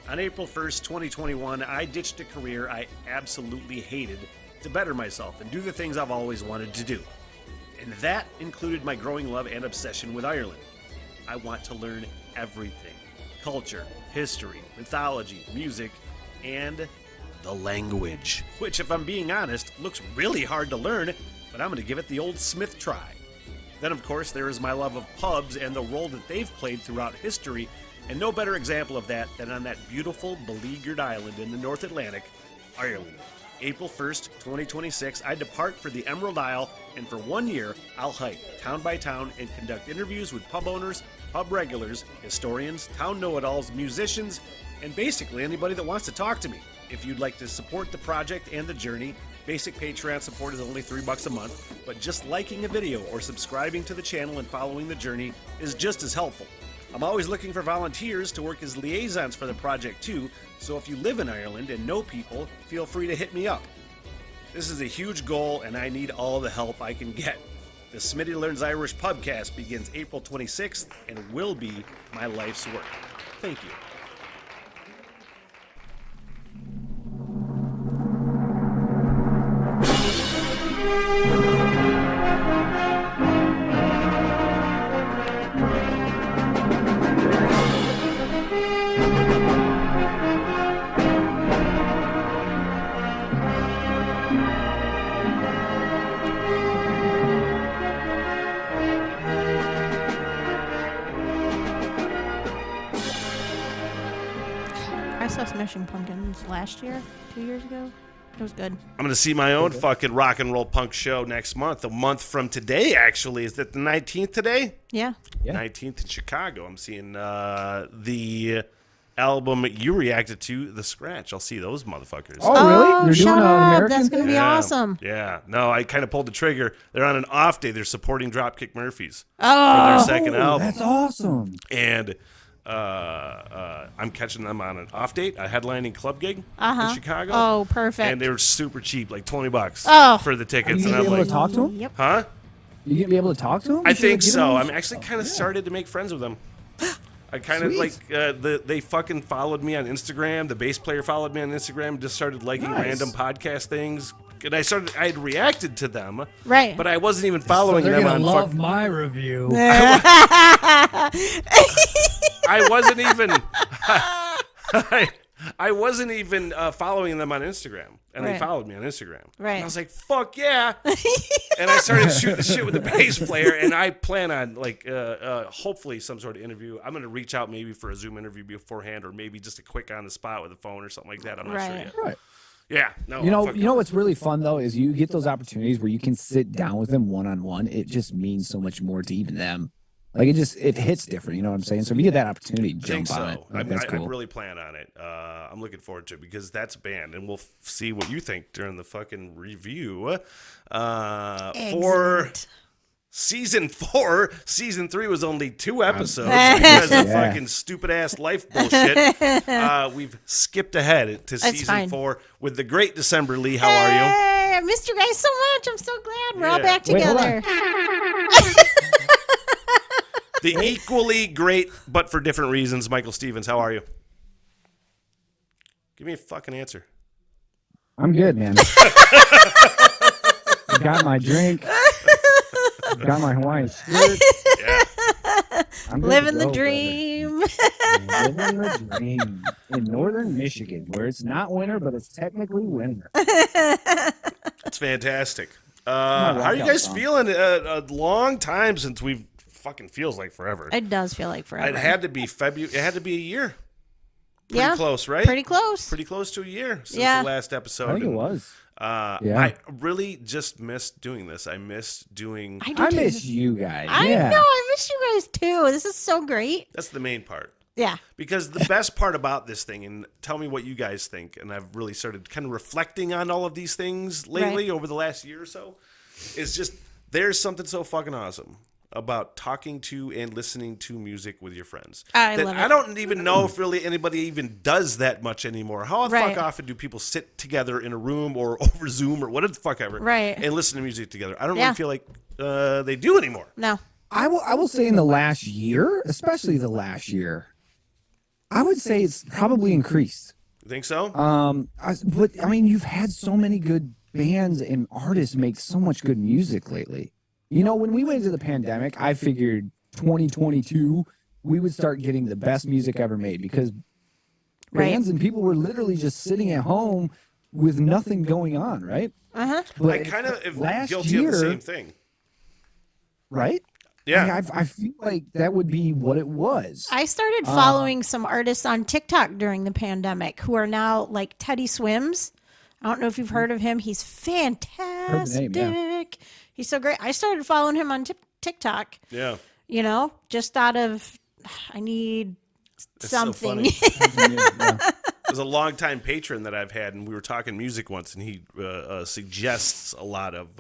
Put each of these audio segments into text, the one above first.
On April 1st, 2021, I ditched a career I absolutely hated to better myself and do the things I've always wanted to do. And that included my growing love and obsession with Ireland. I want to learn everything: culture, history, mythology, music, and the language. Which, if I'm being honest, looks really hard to learn, but I'm going to give it the old Smith try. Then, of course, there is my love of pubs and the role that they've played throughout history, and no better example of that than on that beautiful, beleaguered island in the North Atlantic, Ireland. April 1st, 2026, I depart for the Emerald Isle, and for 1 year, I'll hike town by town and conduct interviews with pub owners, pub regulars, historians, town know-it-alls, musicians, and basically anybody that wants to talk to me. If you'd like to support the project and the journey, basic Patreon support is only $3 a month, but just liking a video or subscribing to the channel and following the journey is just as helpful. I'm always looking for volunteers to work as liaisons for the project too, so if you live in Ireland and know people, feel free to hit me up. This is a huge goal and I need all the help I can get. The Smitty Learns Irish Pubcast begins April 26th and will be my life's work. Thank you. I saw Smashing Pumpkins last year, 2 years ago. It was good. I'm going to see my own fucking rock and roll punk show next month. A month from today, actually. Is that the 19th today? Yeah. 19th in Chicago. I'm seeing the album you reacted to, The Scratch. I'll see those motherfuckers. Oh, really? You're shut doing an up. American That's going to be Yeah. awesome. Yeah. No, I kind of pulled the trigger. They're on an off day. They're supporting Dropkick Murphys for Oh, their second album. That's awesome. And I'm catching them on an off date, a headlining club gig in Chicago. Oh, perfect. And they were super cheap, like $20 Oh. for the Are tickets. you And gonna I'm be able like, to talk to him? Yep. huh? You gonna be able to talk to him? I You should think get so. him- I'm actually kind of started to make friends with them. I kind of Sweet. like they fucking followed me on Instagram. The bass player followed me on Instagram. Just started liking Nice. random podcast things. And I had reacted to them, Right. but I wasn't even So following they're them gonna on. love my review. I wasn't even. I wasn't even following them on Instagram, and they Right. followed me on Instagram. Right. And I was like, "Fuck yeah!" And I started shooting the shit with the bass player, and I plan on hopefully some sort of interview. I'm gonna reach out maybe for a Zoom interview beforehand, or maybe just a quick on the spot with a phone or something like that. I'm not sure Right. yet. Right. Yeah, no. You know, fuck you know what's really fun though is you get those opportunities where you can sit down with them one on one. It just means so much more to even them. Like it hits different. You know what I'm saying? So if you get that opportunity, I think jump on it. so. Like, that's I cool. really plan on it. I'm looking forward to it because that's a band, and we'll see what you think during the fucking review. For Excellent. Season 4, Season 3 was only 2 episodes because of Yeah. fucking stupid ass life bullshit. We've skipped ahead to Season fine. 4 with the great December Lee. How are you? Hey, I missed you guys so much. I'm so glad we're all Yeah. back Wait, hold together. The equally great, but for different reasons, Michael Stevens. How are you? Give me a fucking answer. I'm good, man. Got my drink. Got my Hawaiian shirt. Yeah. I'm good Living to the go, dream. brother. Living the dream in northern Michigan, where it's not winter, but it's technically winter. That's fantastic. How are you walkout guys song. feeling? A long time since we've fucking feels like forever. It does feel like forever. It had to be February. It had to be a year. Pretty Yeah. close, right? Pretty close. Pretty close to a year since Yeah. the last episode. I think it And, was. Yeah. Yeah. I really just missed doing this. I missed doing. do I too. miss you guys. I yeah. know. I miss you guys too. This is so great. That's the main part. Yeah. Because the best part about this thing, and tell me what you guys think, and I've really started kind of reflecting on all of these things lately over the last year or so, is just there's something so fucking awesome about talking to and listening to music with your friends. I that love I it. don't even know if really anybody even does that much anymore. How the Right. fuck often do people sit together in a room or over Zoom or whatever the fuck ever Right. and listen to music together? I don't Yeah. really feel like they do anymore. No. I will say in the last year, especially the last year, I would say it's probably increased. You think so? But I mean, you've had so many good bands and artists make so much good music lately. You know, when we went into the pandemic, I figured 2022 we would start getting the best music ever made because bands and people were literally just sitting at home with nothing going on, right? But I kind of am last guilty year, of the same thing. Right? Yeah. I feel like that would be what it was. I started following some artists on TikTok during the pandemic who are now like Teddy Swims. I don't know if you've heard of him. He's fantastic. Name, He's so great. I started following him on TikTok. Yeah. You know, just out of I need It's something. So funny. Yeah. There's a longtime patron that I've had, and we were talking music once, and he suggests a lot of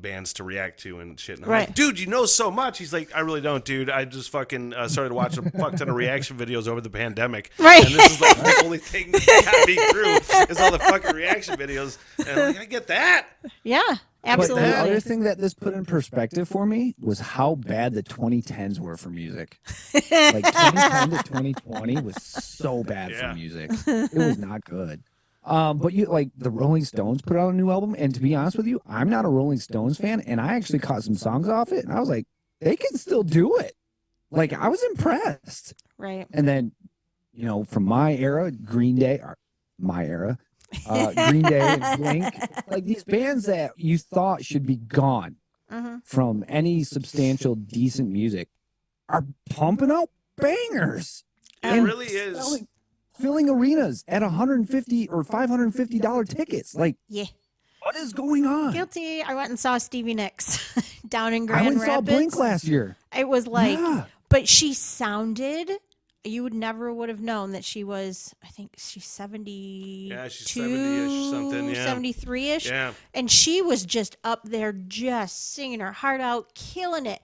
bands to react to and shit. And I'm like, dude, you know so much. He's like, I really don't, dude. I just fucking started watching a fuck ton of reaction videos over the pandemic. Right. And this is like the only thing that got me through is all the fucking reaction videos. And I'm like, I get that. Yeah, absolutely. But the other thing that this put in perspective for me was how bad the 2010s were for music. Like 2010 to 2020 was so bad for music. It was not good. But you like the Rolling Stones put out a new album, and to be honest with you, I'm not a Rolling Stones fan, and I actually caught some songs off it, and I was like, they can still do it. Like I was impressed. Right. And then, you know, from my era, Green Day, Green Day and Blink, like these bands that you thought should be gone from any substantial, decent music, are pumping out bangers. It really is. Filling arenas at $150 or $550 tickets. Like, yeah. What is going on? Guilty. I went and saw Stevie Nicks down in Grand I went and Rapids. saw Blink last year. It was like, but she sounded, you would never would have known that she was, I think she's 70. Yeah, she's 70-ish something, yeah. 73-ish. Yeah. And she was just up there just singing her heart out, killing it.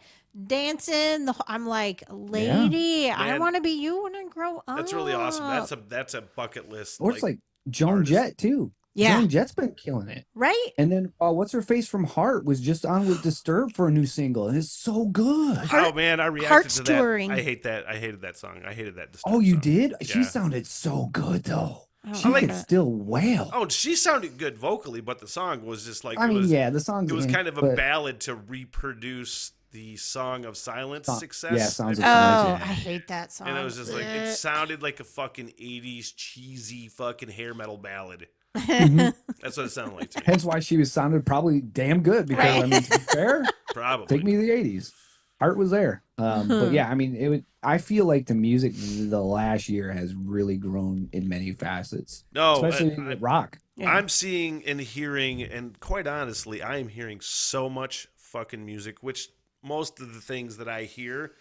Dancing, I'm like, lady, I want to be you when I grow up. That's really awesome. That's a bucket list. Or it's like Joan Jett too. Yeah, Joan Jett's been killing it, right? And then what's her face from Heart was just on with Disturbed for a new single, and it's so good. Oh man, I reacted Heart's to that. touring. I hate that. I hated that song. I hated that. Disturbed Oh, you song. did? Yeah. She sounded so good though. She like could still wail. Oh, she sounded good vocally, but the song was just like the song. It was kind of a ballad to reproduce the Song of Silence success. Yeah, Songs of Silence. I hate that song. And it was just like, it sounded like a fucking 80s cheesy fucking hair metal ballad. That's what it sounded like to me. Hence why she sounded probably damn good because I mean, to be fair, probably take me to the 80s. Heart was there. But yeah, I mean, I feel like the music the last year has really grown in many facets. No, especially rock. Yeah. I'm seeing and hearing, and quite honestly, I am hearing so much fucking music, which most of the things that I hear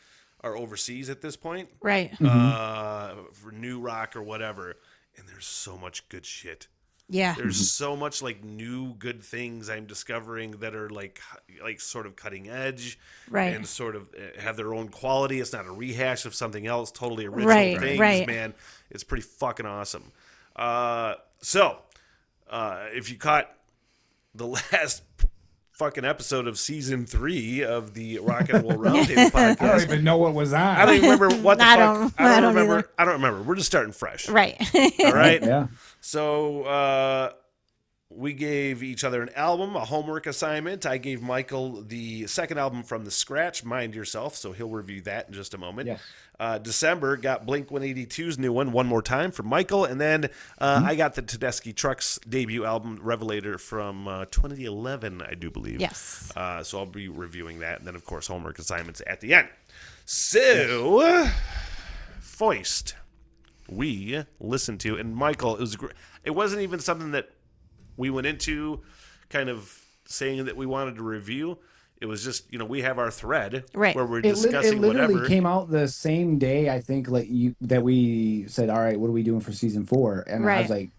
are overseas at this point. Right. For new rock or whatever. And there's so much good shit. Yeah. There's so much like new good things I'm discovering that are like sort of cutting edge. Right. And sort of have their own quality. It's not a rehash of something else, totally original things, man. It's pretty fucking awesome. So, if you caught the last fucking episode of season 3 of the Rock and Roll Roundtable podcast. I don't even know what was on. I don't even remember what the fuck. I don't remember. Either. I don't remember. We're just starting fresh. Right. All right. Yeah. So we gave each other an album, a homework assignment. I gave Michael the second album from the scratch, Mind Yourself, so he'll review that in just a moment. Yes. December got Blink-182's new one more time from Michael, and then I got the Tedeschi Trucks debut album, Revelator, from 2011, I do believe. Yes. So I'll be reviewing that, and then, of course, homework assignments at the end. So, Foist, we listened to, and Michael, it wasn't even something that we went into kind of saying that we wanted to review. It was just, we have our thread where we're discussing it literally whatever. Came out the same day, I think, that we said, all right, what are we doing for season 4? And I was like,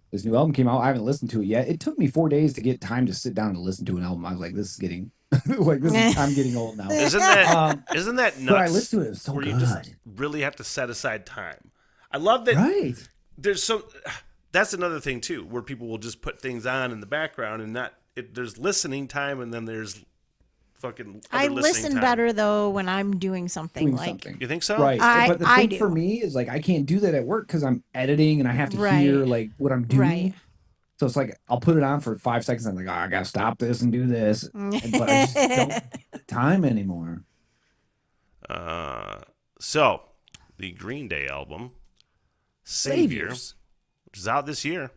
this new album came out. I haven't listened to it yet. It took me 4 days to get time to sit down and listen to an album. I was like, this is getting I'm getting old now. Isn't that nuts? But I listened to it. It was so where good. You just really have to set aside time. I love that. Right. That's another thing too, where people will just put things on in the background and there's listening time and then there's fucking I other listening listen time. better though when I'm doing something Doing like something. You think so? Right. But the I thing do. for me is like I can't do that at work because I'm editing and I have to hear Right. like what I'm doing. Right. So it's like I'll put it on for 5 seconds. I'm like, oh, I gotta stop this and do this. But I just don't have the time anymore. So, the Green Day album, Savior, which is out this year.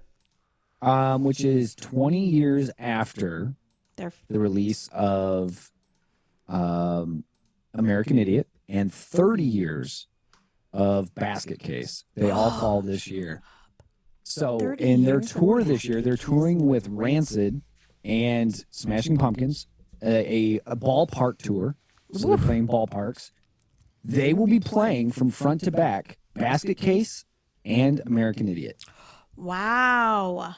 Which is 20 years after They're the release of American Idiot and 30 years of Basket Case. They all fall this year. So 30 in their years of tour this year, they're touring with Rancid and Smashing Pumpkins, a ballpark tour. So they're playing ballparks. They will be playing from front to back Basket Case and American Idiot. Wow.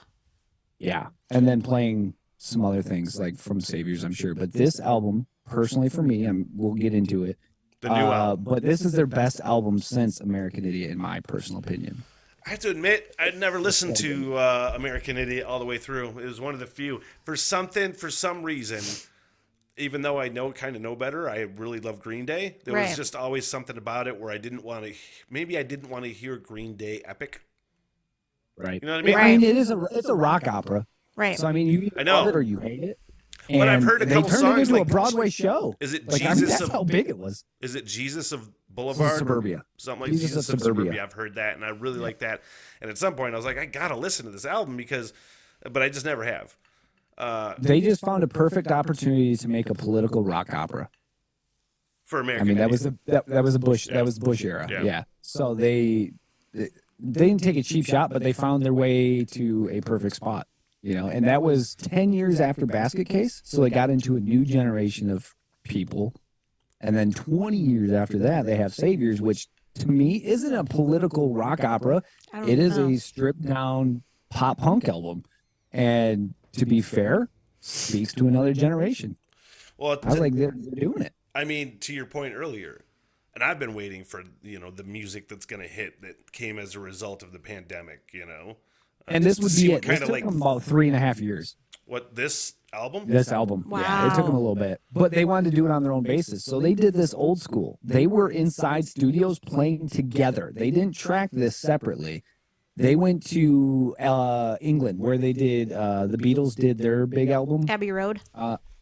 Yeah. And then playing some other things like from Saviors, I'm sure. But this album, personally for me, we'll get into it. The new album. But this is their best album since American Idiot, in my personal opinion. I have to admit, I'd never listened to American Idiot all the way through. It was one of the few. For some reason, even though I kind of know better, I really love Green Day. There was just always something about it where I didn't want to hear Green Day epic. Right. You know what I mean? I mean, it's a rock opera. Right. So I mean, you either love it or you hate it. And but I've heard a couple they turned songs it into like a Broadway show. Is it like, Jesus? I mean, that's how big it was. Is it Jesus of Boulevard? Suburbia. Something like Jesus of of Suburbia. I've heard that, and I really like that. And at some point, I was like, I gotta listen to this album but I just never have. They just found a perfect opportunity to make a political rock opera. For American, I mean, Idiot. that was the Bush era. Yeah. So they didn't take a cheap shot, but they found their way to a perfect spot. You know, and that was 10 years after Basket Case. So they got into a new generation of people. And then 20 years after that, they have Saviors, which to me isn't a political rock opera. It is a stripped down pop punk album. And to be fair, speaks to another generation. Well, I was like, they're doing it. I mean, to your point earlier, and I've been waiting for, the music that's going to hit that came as a result of the pandemic, And this would be it. This This took them about 3.5 years. What, this album? This album. Wow. Yeah, it took them a little bit. But they wanted to do it on their own basis. So they did this old school. They were inside studios playing together. They didn't track this separately. They went to England where they did, the Beatles did their big album. Abbey Road.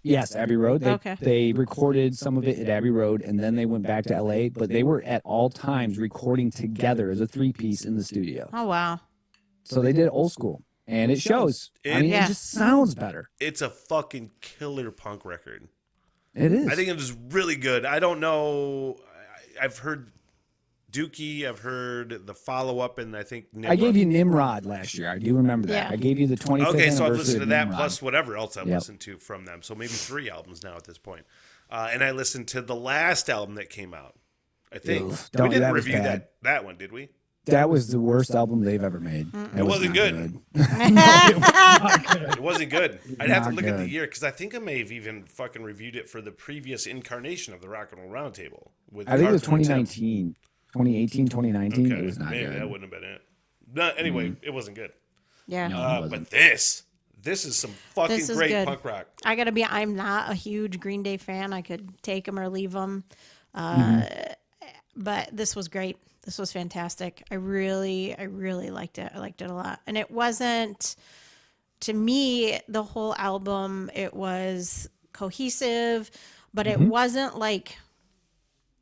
Yes, Abbey Road. Okay. They recorded some of it at Abbey Road, and then they went back to LA. But they were at all times recording together as a 3-piece in the studio. Oh, wow. So they did old school, and it shows. It just sounds better. It's a fucking killer punk record. It is. I think it is really good. I don't know. I've heard Dookie. I've heard the follow-up, and I think Nimrod. I gave you Nimrod last year. I do remember that. Yeah. I gave you the 25th Okay, so I've anniversary listened to of that Nimrod. plus whatever else I've listened to from them. So maybe 3 albums now at this point. And I listened to the last album that came out. I think Oof. we didn't That was review bad. that one, did we? That was the worst album they've ever made. It wasn't not good. It It wasn't good. I'd have to Not look at the good. year because I think I may have even fucking reviewed it for the previous incarnation of the Rock and Roll Roundtable. With I think it was Carson and Tim. 2019. 2018, 2019. Okay, It was not maybe good. that wouldn't have been it. No, anyway, it wasn't good. Yeah. No. It But wasn't. this is some fucking This is great good. punk rock. I'm not a huge Green Day fan. I could take them or leave them. But this was great. This was fantastic. I really liked it. I liked it a lot. And it wasn't, to me, the whole album, it was cohesive, but it wasn't like,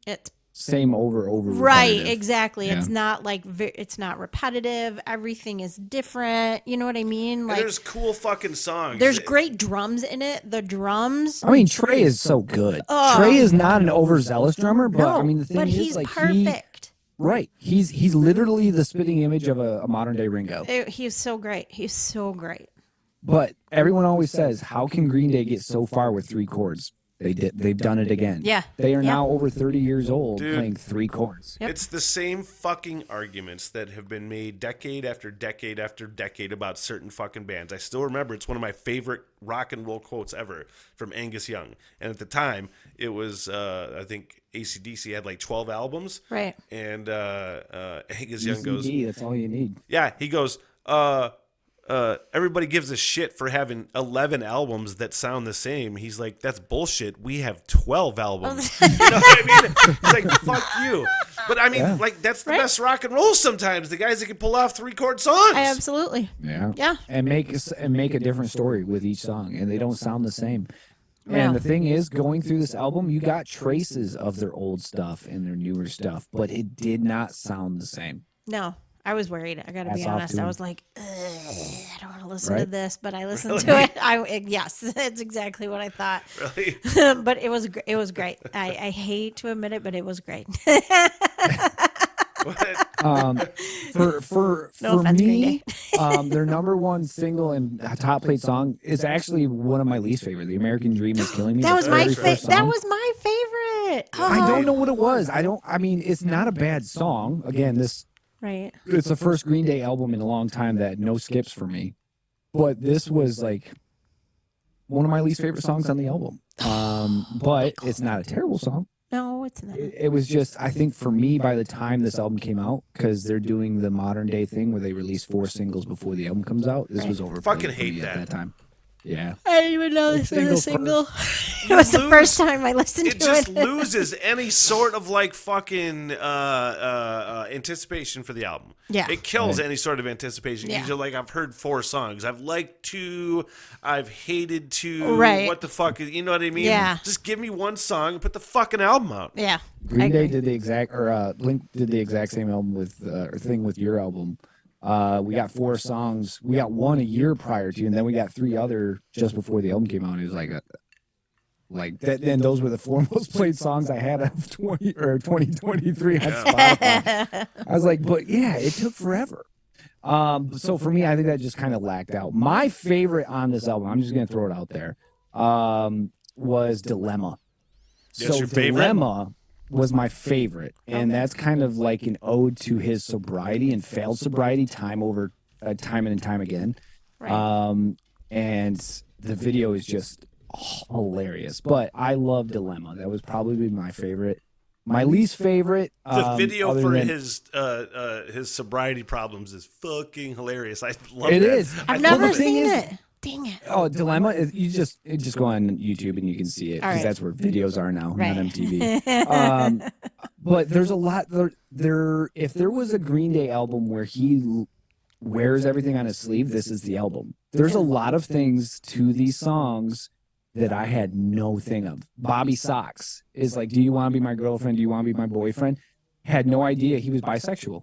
it's Same over right, repetitive. exactly. Yeah. It's not like, it's not repetitive. Everything is different. You know what I mean? And Like, there's cool fucking songs. there's great drums in it. The drums. I mean, Trey is so good. Oh. Trey is not an overzealous drummer, but No, I mean, the thing but is, he's like, perfect. he's literally the spitting image of a modern day Ringo. He's so great. He's so great. But everyone always says, how can Green Day get so far with 3 chords? They've done it again. Yeah. They are Yeah. now over 30 years old Dude. playing 3 chords. Yep. It's the same fucking arguments that have been made decade after decade after decade about certain fucking bands. I still remember it's one of my favorite rock and roll quotes ever from Angus Young. And at the time, it was, I think AC/DC had like 12 albums. Right. And Angus Young goes, UCD, that's all you need. yeah, he goes, everybody gives a shit for having 11 albums that sound the same. He's like, that's bullshit. We have 12 albums. You know what I mean? It's like, fuck you. But I mean, like, that's the best rock and roll sometimes. The guys that can pull off 3-chord songs. Absolutely. Yeah. And make a different story with each song, and they don't sound the same. And the thing is, going through this album, you got traces of their old stuff and their newer stuff, but it did not sound the same. No. I was worried. I got to be honest. I was like, I don't want to listen to this, but I listened to it. Yes, it's exactly what I thought. Really? But it was great. I hate to admit it, but it was great. For me, their number one single and top played song is actually one of my least favorite. The American Dream Is Killing Me. That was my favorite. Oh. I don't know what it was. I mean, it's not a bad song. Again, Right. It's the first Green Day album in a long time that no skips for me. But this was like one of my least favorite songs on the album. But it's not a terrible song. No, it's not. It was just, I think for me, by the time this album came out, because they're doing the modern day thing where they release 4 singles before the album comes out, this was over. Fucking hate that. At that time. Yeah. I didn't even know this was a single. It was the first time I listened to it. It just loses any sort of like fucking anticipation for the album. Yeah. It kills any sort of anticipation. Yeah. You're like, I've heard 4 songs. I've liked 2. I've hated 2. Right. What the fuck? You know what I mean? Yeah. Just give me one song and put the fucking album out. Yeah. Green Day did the exact, or Blink did the exact same album with, or thing with your album. We got 4 songs. We got 1 a year prior to, and then we got 3 other just before the album came out. It was like that. Then those were the 4 most played songs I had of 2023 on Spotify. I was like, but yeah, it took forever. So for me, I think that just kind of lacked out. My favorite on this album, I'm just gonna throw it out there, was Dilemma. That's your favorite? Dilemma was my favorite, and that's kind of like an ode to his sobriety and failed sobriety time and time again. Right. And the video is just hilarious, but I love Dilemma. That was probably my favorite. My least favorite, the video for his sobriety problems is fucking hilarious. I love it. It is. I've never seen it. Dang it. Oh, Dilemma! You just go on YouTube and you can see it, because that's where videos are now, not MTV. But there's a lot there. If there was a Green Day album where he wears everything on his sleeve, this is the album. There's a lot of things to these songs that I had no thing of. Bobby Socks is like, do you want to be my girlfriend? Do you want to be my boyfriend? Had no idea he was bisexual.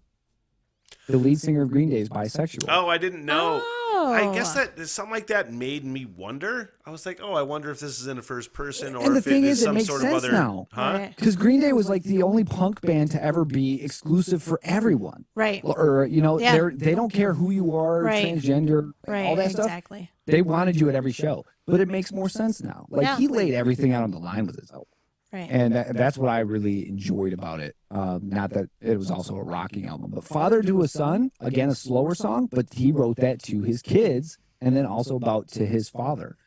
The lead singer of Green Day is bisexual. Oh, I didn't know. Oh. I guess that something like that made me wonder. I was like, oh, I wonder if this is in a first person or and the if thing it is, is some makes sort sense of other. now. Huh? Because Green Day was like the only punk band to ever be exclusive for everyone. Right. Or, they don't care who you are, transgender, all that stuff. Exactly. They wanted you at every show. But it makes more sense now. Like, he laid everything out on the line with his album. Right. And that's what I really enjoyed about it. Not that it was also a rocking album. But Father to a Son, again, a slower song, but he wrote that to his kids and then also about to his father.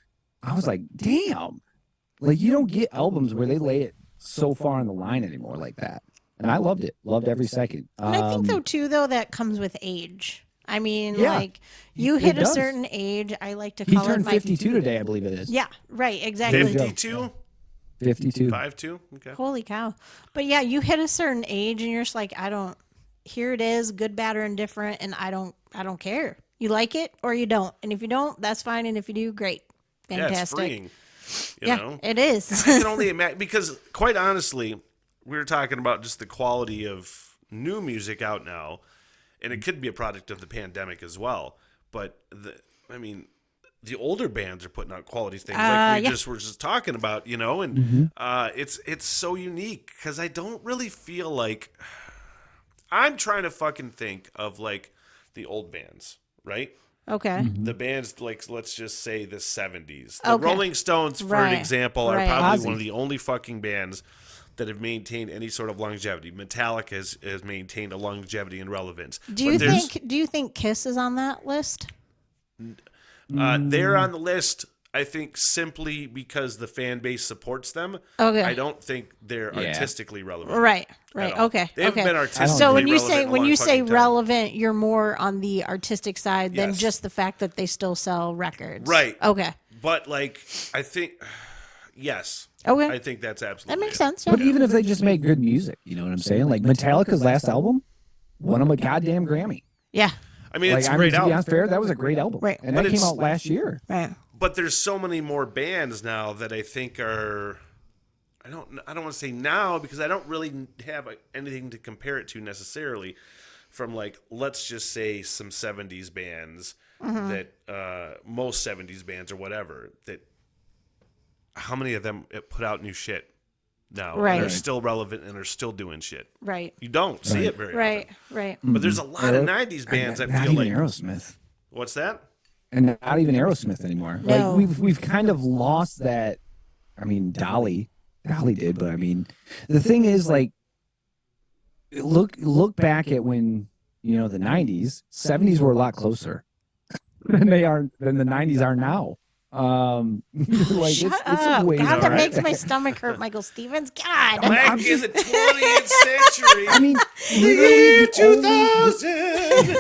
I was like, damn. Like, you don't get albums where they lay it so far on the line anymore like that. And I loved it. Loved every second. And I think, that comes with age. I mean, like, you hit a certain age. I like to call he turned 52 today, I believe it is. Yeah, right, exactly. 52? 52. 5'2"? Okay. Holy cow. But yeah, you hit a certain age and you're just like, here it is, good, bad, or indifferent, and I don't care. You like it or you don't. And if you don't, that's fine. And if you do, great. Fantastic. Yeah, it's freeing. You know? It is. I can only imagine, because quite honestly, we were talking about just the quality of new music out now, and it could be a product of the pandemic as well. But the older bands are putting out quality things like we were just talking about, and it's so unique, because I don't really feel like I'm trying to fucking think of like the old bands, right? Okay. The bands, like, let's just say the 70s. The Rolling Stones, for an example, are Right. probably one of the only fucking bands that have maintained any sort of longevity. Metallica has maintained a longevity and relevance. Do you think Kiss is on that list? They're on the list. I think simply because the fan base supports them, Okay. I don't think they're artistically relevant. Right. at all. Okay. They haven't Okay. been artistically So when you relevant say in a long fucking time. relevant, you're more on the artistic side than Yes. just the fact that they still sell records. Right. Okay. But like, I think, yes. Okay. I think that's absolutely That makes it. sense. But Yeah. even if they just make good music, you know what I'm saying? Like Metallica's last album won them a goddamn Grammy. Yeah. I mean, Like, it's a I mean, great to be album. honest, fair, that was a great album. Right. And But that came it's- out last year. Right. But there's so many more bands now that I think are. I don't want to say now because I don't really have anything to compare it to necessarily. From like, let's just say some '70s bands that most '70s bands or whatever that. How many of them put out new shit now? Right. And are still relevant and are still doing shit. Right. You don't see it very Right. often. Right. But there's a lot of '90s bands that not feel even like. Aerosmith. What's that? And not even Aerosmith anymore. No. Like we've kind of lost that. I mean, Dolly did, but I mean, the thing is, like, look back at when the '90s, '70s were a lot closer than the '90s are now. Like Shut it's up. ways God, that right. makes my stomach hurt, Michael Stevens. God. Back in the 20th century. I mean, the literally year the only- 2000.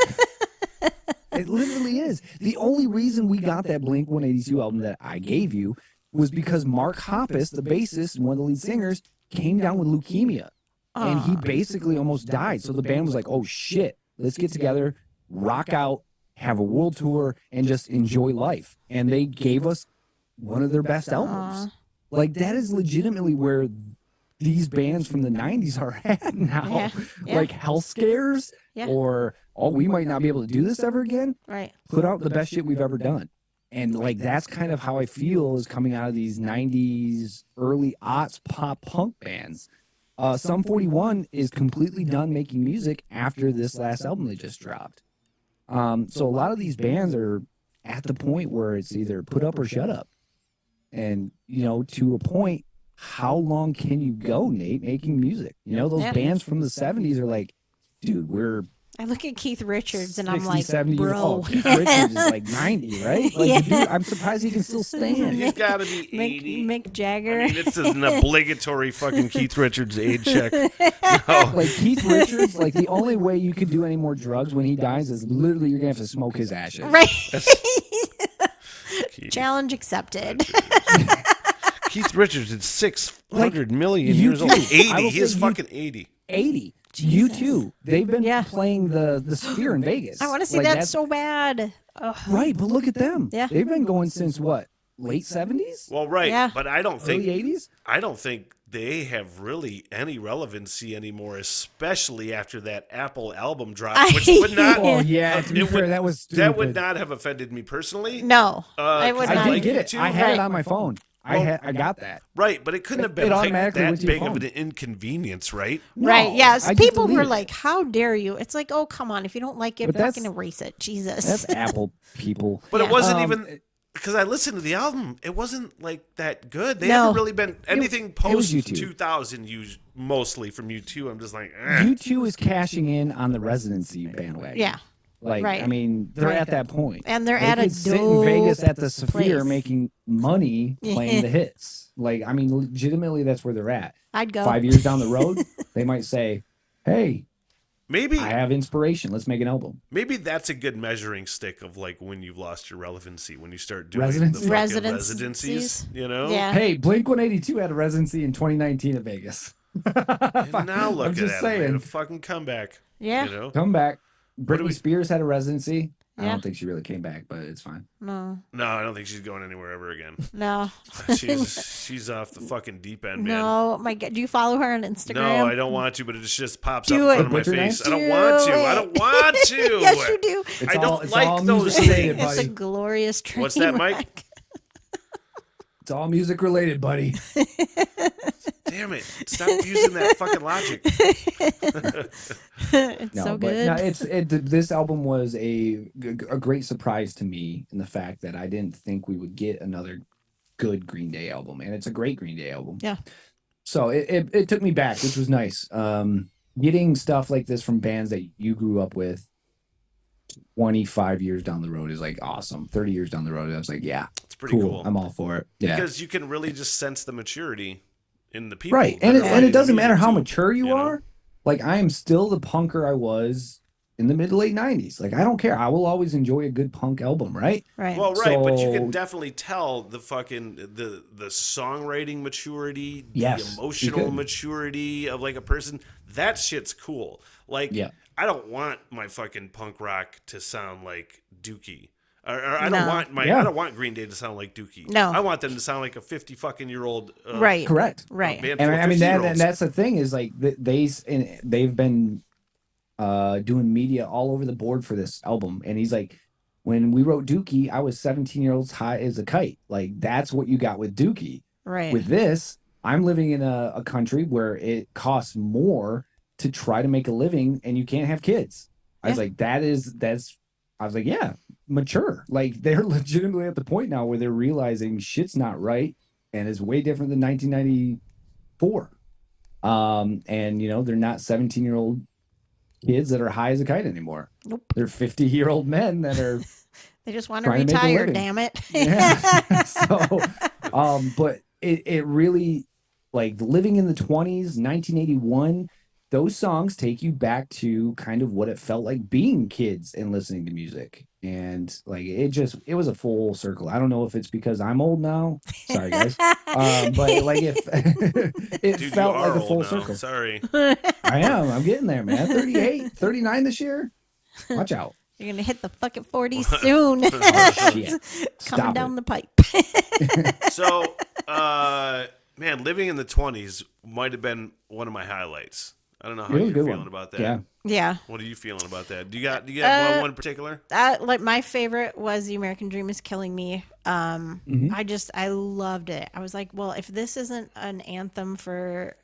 It literally is. The only reason we got that Blink 182 album that I gave you was because Mark Hoppus, the bassist and one of the lead singers, came down with leukemia. And he basically almost died. So the band was like, oh shit, let's get together, rock out, have a world tour, and just enjoy life. And they gave us one of their best albums. Like, that is legitimately where these bands from the 90s are at now. Yeah, yeah. Like Health Scares Yeah. or, oh, we might not be able to do this ever again. Right. Put out the best shit we've ever done. And like, that's kind of how I feel is coming out of these 90s, early aughts pop punk bands. Sum 41 is completely done making music after this last album they just dropped. So a lot of these bands are at the point where it's either put up or shut up. And, to a point, how long can you go, Nate, making music? Those Yeah. bands from the 70s are like, dude, we're I look at Keith Richards and 60, I'm like, 70 years bro. old. Keith Richards is like 90, right? Like, the dude, I'm surprised he can still stand. He's got to be 80. Mick Jagger. I mean, it's an obligatory fucking Keith Richards age check. No. Like, Keith Richards, like, the only way you could do any more drugs when he dies is literally you're going to have to smoke his ashes. Right. Keith. Challenge accepted. Keith Richards is 600 million you years old. too. I 80. will He is say you- fucking 80. 80. You too. They've been Yeah. playing the Sphere in Vegas. I want to see Like, that that's- so bad. Ugh. Right, but look at them. Yeah. They've been going since what? Late 70s? Well, right. Yeah. But I don't Early think 80s? I don't think they have really any relevancy anymore, especially after that Apple album drop, which would not. Oh, yeah. To be it fair, would- that was stupid. That would not have offended me personally. No, I would 'cause not. I like did get you it. too. I had Right. it on my phone. I got that. Right, but it couldn't have It been like automatically that went to your big of phone. an inconvenience, right? Right. No, Yes. I just People deleted were it. like, "How dare you?" It's like, "Oh, come on! If you don't like it, But that's- fucking erase it." Jesus. That's Apple people. But Yeah. it wasn't Um, even because I listened to the album. It wasn't like that good. They No. haven't really been anything was post U2. 2000 used mostly from U2. I'm just like, eh. U2 is cashing in on the residency bandwagon. Yeah. Like, Right. I mean, they're Right. at that point. And they're They at a could sit in Vegas at the dope Sphere place. making money playing the hits. Like, I mean, legitimately, that's where they're at. I'd go. 5 years down the road, they might say, hey, maybe I have inspiration. Let's make an album. maybe that's a good measuring stick of like when you've lost your relevancy when you start doing Residency? the fucking Residencies. residencies. You know, Yeah. Hey, Blink 182 had a residency in 2019 at Vegas. And now look I'm at just that, man, saying. a fucking comeback. Yeah. You know, Come back. do we- Britney Spears had a residency. I Yeah. don't think she really came back, but it's fine. No. no, I don't think she's going anywhere ever again. No. She's off the fucking deep end, man. No. My God. Do you follow her on Instagram? No, I don't want to, but it just pops Do up in it. front of my What's her face. name? I don't want to. Do I it. don't want to. Yes, you do. It's I all- don't it's like all those music related, things. It's a buddy. glorious train What's that, Mike? wreck. It's all music related, buddy. Damn it! Stop using that fucking logic. It's No, so but good. no, this album was a great surprise to me in the fact that I didn't think we would get another good Green Day album, and it's a great Green Day album. Yeah. So it took me back, which was nice. Getting stuff like this from bands that you grew up with 25 years down the road is like awesome. 30 years down the road, I was like, yeah, It's pretty cool. I'm all for it. Yeah. Because you can really just sense the maturity in the people. Right. that And are writing it the doesn't matter music, how too, mature you know? are. Like, I am still the punker I was in the mid to late 90s. Like, I don't care. I will always enjoy a good punk album, right? Right. Well, right, but you can So- definitely tell the fucking the songwriting maturity, Yes, the you emotional could. maturity of like a person. That shit's cool. Like, Yeah. I don't want my fucking punk rock to sound like Dookie. Or I No. don't want Yeah. I don't want Green Day to sound like Dookie. No. I want them to sound like a 50 fucking year old Right. Correct. Right. band And full of I mean, 50-year-olds. and that's the thing is like they've been doing media all over the board for this album. And he's like, when we wrote Dookie, I was 17-year-olds high as a kite. Like, that's what you got with Dookie. Right. With this, I'm living in a country where it costs more to try to make a living and you can't have kids. I was Yeah. like, I was like, yeah, mature. Like, they're legitimately at the point now where they're realizing shit's not right and it's way different than 1994. And they're not 17-year-old kids that are high as a kite anymore. Nope. They're 50-year-old men that are They just want to trying to make a retire, living. damn it. yeah. So, but it really, like, living in the 20s, 1981, those songs take you back to kind of what it felt like being kids and listening to music. And like, it was a full circle. I don't know if it's because I'm old now. Sorry, guys. But like, if it Dude, felt you like are a full old now. circle. Sorry. I am. I'm getting there, man. 38, 39 this year. Watch out. You're going to hit the fucking 40s soon. Shit. Coming Stop down it. the pipe. So, man, living in the 20s might have been one of my highlights. I don't know how It was a you're good feeling one. about that. Yeah. Yeah. What are you feeling about that? Do you got one in particular? Like my favorite was The American Dream is Killing Me. Mm-hmm. I loved it. I was like, well, if this isn't an anthem for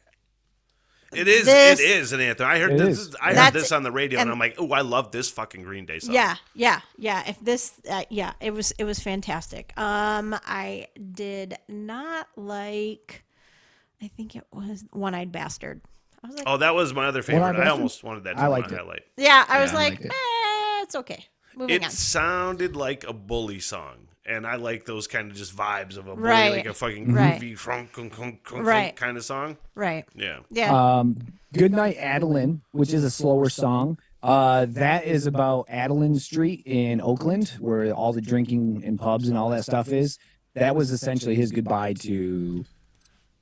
It is. This- It is an anthem. I heard It this. is. I heard That's- this on the radio, and and- I'm like, oh, I love this fucking Green Day song. Yeah. If this, it was fantastic. I did not like. I think it was One Eyed Bastard. I was like, Oh, that was my other favorite. One-Eyed I Bastard? almost wanted that to I be liked my it. highlight. yeah. I was Yeah, I like, liked it. it's okay. Moving It on. sounded like a bully song, and I like those kind of just vibes of a bully, Right. like a fucking Right. groovy, crunk, Right. kind of song. Right. Yeah. Yeah. Goodnight Adeline, which is a slower song. That is about Adeline Street in Oakland, where all the drinking and pubs and all that stuff is. That was essentially his goodbye to,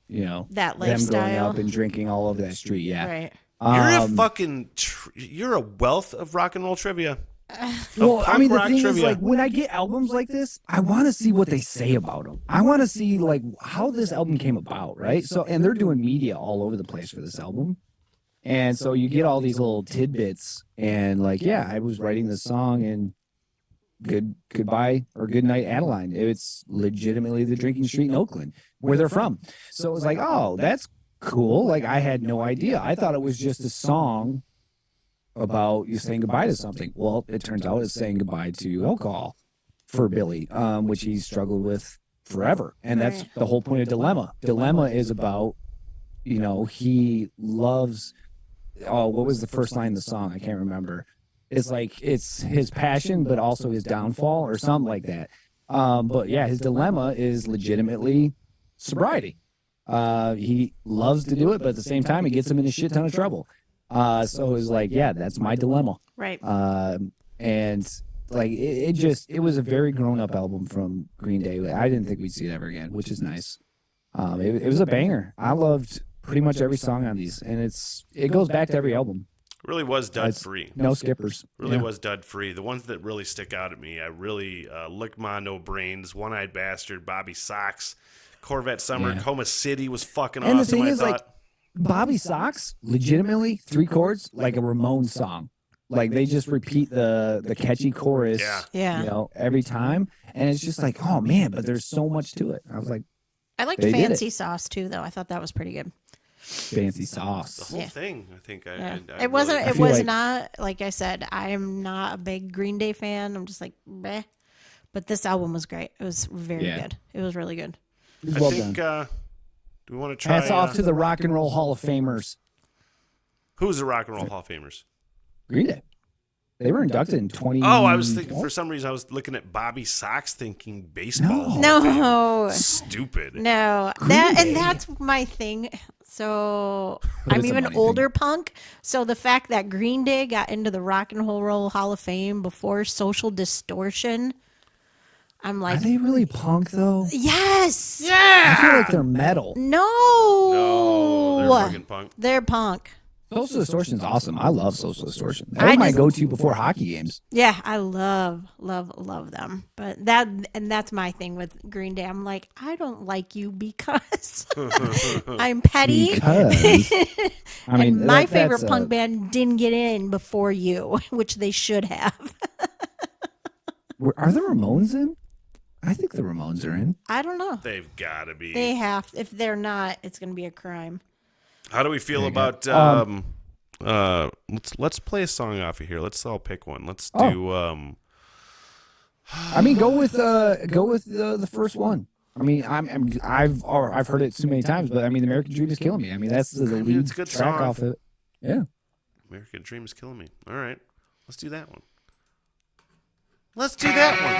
That them growing lifestyle. up and drinking all over that street. Yeah. Right. You're a Um, fucking. You're a wealth of rock and roll trivia. Well, I punk mean, the rock thing is, trivia. like, when I get albums like this, I want to see what they say about them. I want to see, like, how this album came about, right? So, and they're doing media all over the place for this album. And so you get all these little tidbits, and, like, yeah, I was writing this song, and goodbye or good night, Adeline. It's legitimately the drinking street in Oakland, where they're from. So it was like, oh, that's cool. Like, I had no idea. I thought it was just a song about you saying goodbye to something. Well, it turns out it's saying goodbye to alcohol for Billy, which he's struggled with forever. And that's Right. the whole point of Dilemma. Dilemma is about, he loves, what was the first line of the song? I can't remember. It's like, it's his passion, but also his downfall or something like that. But yeah, his dilemma is legitimately sobriety. He loves to do it, but at the same time, it gets him in a shit ton of trouble. So it was like, yeah, that's my dilemma. Right. And like, it was a very grown up album from Green Day. I didn't think we'd see it ever again, which is nice. It was a banger. I loved pretty much every song on these, and it goes back to every album. Really was dud free. No skippers. Really Yeah. was dud free. The ones that really stick out at me, I really Lick Ma No Brains, One Eyed Bastard, Bobby Sox, Corvette Summer, Yeah. Coma City was fucking And the awesome. thing I is, thought. like, Bobby Sox, legitimately 3 chords, like a Ramones song. Like, they just repeat the catchy chorus, Yeah. Yeah. every time, and it's just like, oh man, but there's so much to it. I was like, I liked They did it. Fancy Sauce too, though. I thought that was pretty good. fancy the sauce. whole Yeah. thing, I think. Yeah. I It wasn't. really- It feel was like- not like I said. I'm not a big Green Day fan. I'm just like, meh. But this album was great. It was very Yeah. good. It was really good. It was I well think. done. Do we want to try? Hats off to the Rock and Roll Hall of Famers. Who's the Rock and Roll Hall of Famers? Green Day. They were inducted in 20. Oh, I was thinking for some reason I was looking at Bobby Sox, thinking baseball. No. Stupid. No, and that's my thing. So But I'm it's a even money older punk. So the fact that Green Day got into the Rock and Roll Hall of Fame before Social Distortion, I'm like, Are they really punk though? yes, I feel like they're metal. no, they're fucking punk. They're punk. Social Distortion's awesome. I love Social Distortion. That was my go-to before hockey games. Yeah, I love them. But that's my thing with Green Day. I'm like, I don't like you because I'm petty. Because I mean, and my favorite punk band didn't get in before you, which they should have. Are the Ramones in? I think the Ramones are in. I don't know. They've got to be. They have. If they're not, it's going to be a crime. How do we feel about let's play a song off of here. Let's all pick one. Let's do I mean, go with the first one. I mean, I've heard it so many times, but I mean, American Dream is killing me. I mean, that's the lead it's a good track song. off it. Yeah. American Dream is killing me. All right. Let's do that one. Let's do that one.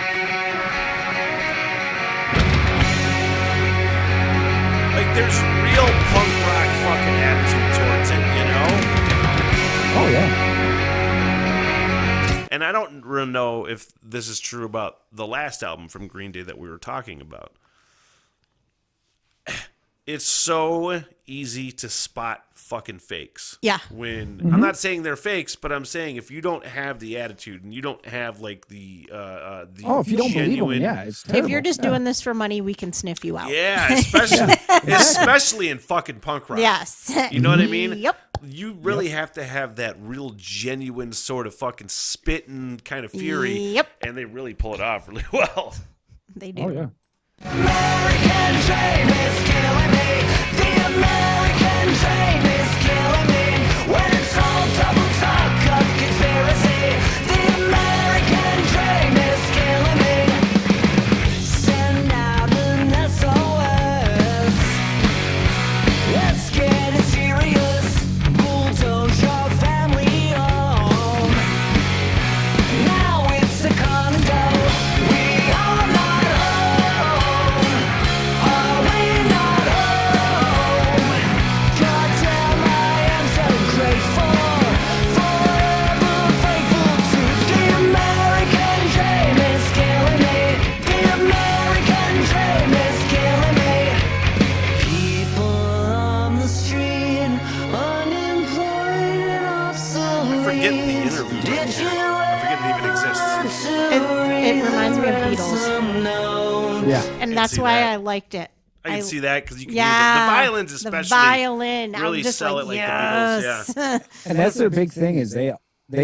Like, there's real punk rock fucking attitude towards it, you know? Oh, yeah. And I don't really know if this is true about the last album from Green Day that we were talking about. It's so easy to spot fucking fakes. Yeah. When I'm not saying they're fakes, but I'm saying if you don't have the attitude and you don't have like the if you don't believe them, yeah, it's terrible. If you're just doing this for money, we can sniff you out. Yeah, especially in fucking punk rock. Yes. You know what I mean? Yep. You really have to have that real genuine sort of fucking spitting kind of fury. Yep. And they really pull it off really well. They do. Oh, yeah. American dream is killing me. The American dream is killing me. When it's all double talk of conspiracy. The American dream is killing me. Send out an SOS. Let's get it serious. Bulldoze your family home. Now it's a condo. We are not home. Are we not home? Goddamn, I am so grateful. Forever faithful to the American dream is killing me. The American dream is killing me. People on the street, unemployed and obsolete. Forget the interlude right Did here. you I forget it even exists. It reminds me of Beatles. Yeah. And can that's see why that. I liked it. I can see that because you can Yeah. hear the violins especially. The violin. really I'm just sell like, it like yes. the Beatles. And that's their big thing is they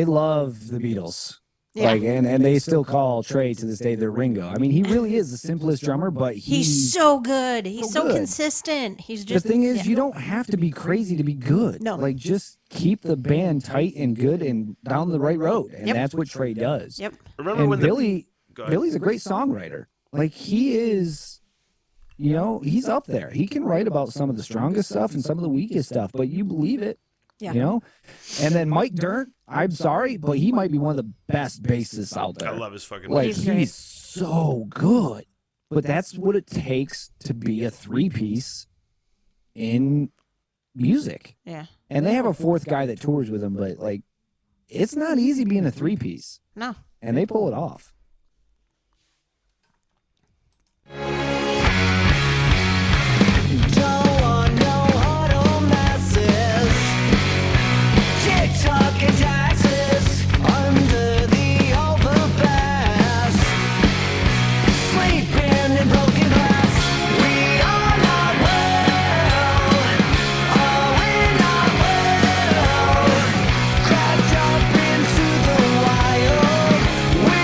love the Beatles. Yeah. Like and they still call Trey to this day their Ringo. I mean, he really is the simplest drummer, but He's so good. He's so good. consistent. He's the just thing is, yeah. you don't have to be crazy to be good. No. Like just keep the band tight and good and down the right road, and Yep. that's what Trey does. Yep. Remember And when Billy, Go ahead. Billy's a great songwriter. Like he is, you know, he's up there. He can write about some of the strongest stuff and some of the weakest stuff, but you believe it. Yeah. You know, and then Mike Dirnt. I'm sorry, but he might be one of the best bassists out there. I love his fucking Like voice. He's great. he's so good, but that's what it takes to be a three-piece in music. Yeah. And they have a fourth guy that tours with them, but like, it's not easy being a three-piece, No. and they pull it off. Don't want no huddle masses. TikTok and taxes under the overpass. Sleeping in broken glass. We are not well. Are we not well? Cracked up into the wild. We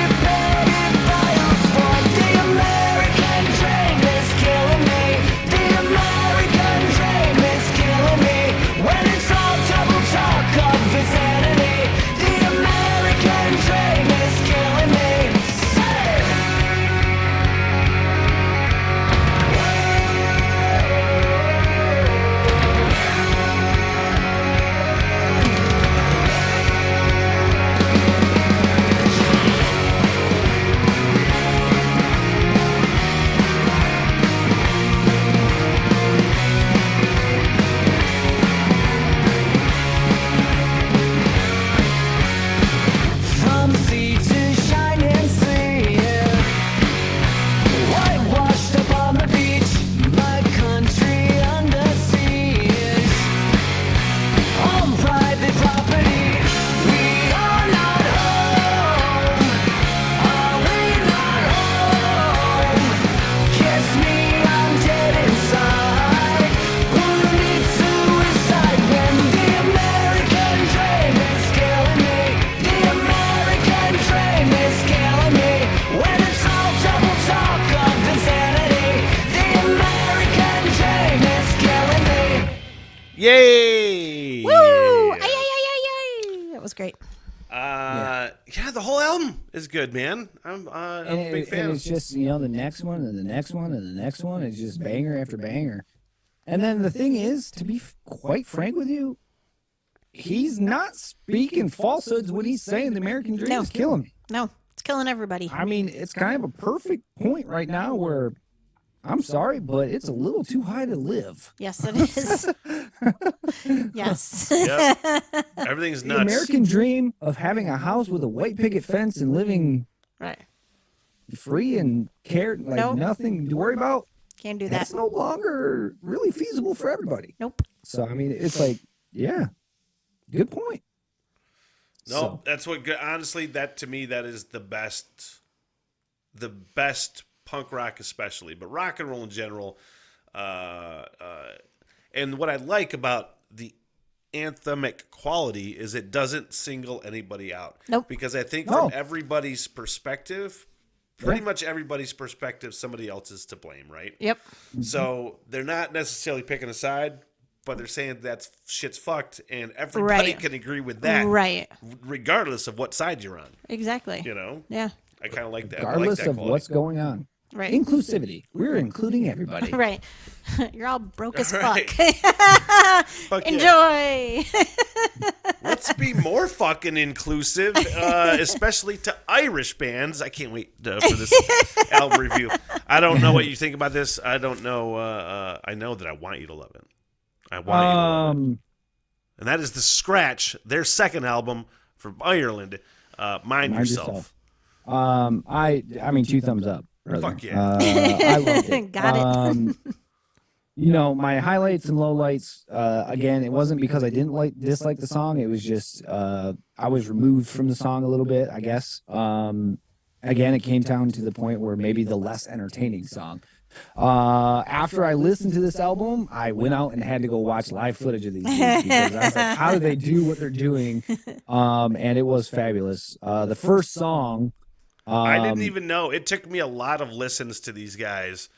Yay! Woo! Ay, ay, ay, ay, ay. That was great. Yeah, the whole album is good, man. I'm a big fan. And it's just, you know, the next one and the next one and the next one is just banger after banger. And then the thing is, to be quite frank with you, he's not speaking falsehoods when he's saying the American dream No. is killing me. No, it's killing everybody. I mean, it's kind of a perfect point right now where, I'm sorry, but it's a little too high to live. Yes, it is. Yes. Yep. Everything's The nuts. American dream of having a house with a white picket fence and living Right. free and cared, like Nope. nothing to worry about, Can't do that. that's no longer really feasible for everybody. Nope. So, I mean, it's like, yeah, good point. No, So, that's what. Honestly, that to me, that is the best punk rock, especially, but rock and roll in general. And what I like about the anthemic quality is it doesn't single anybody out. Nope. Because I think No. from everybody's perspective, pretty much everybody's perspective, somebody else is to blame, right? Yep. So they're not necessarily picking a side, but they're saying that shit's fucked, and everybody Right. can agree with that, Right. regardless of what side you're on. Exactly. You know, Yeah. I kind of like that. I like regardless that of quality. what's going on, Right. inclusivity. We're including everybody. Right. You're all broke as Right. fuck. Fuck yeah. Enjoy. Let's be more fucking inclusive, especially to Irish bands. I can't wait for this album review. I don't know what you think about this. I don't know. I know that I want you to love it. I want you to love it. And that is The Scratch, their second album from Ireland. Mind Yourself. I mean, 2 thumbs up. Brother. Fuck yeah. I loved it. Got it. You know, my highlights and lowlights, again, it wasn't because I didn't dislike the song. It was just I was removed from the song a little bit, I guess. Again, it came down to the point where maybe the less entertaining song. After I listened to this album, I went out and had to go watch live footage of these dudes because I was like, how do they do what they're doing? And it was fabulous. The first song, I didn't even know. It took me a lot of listens to these guys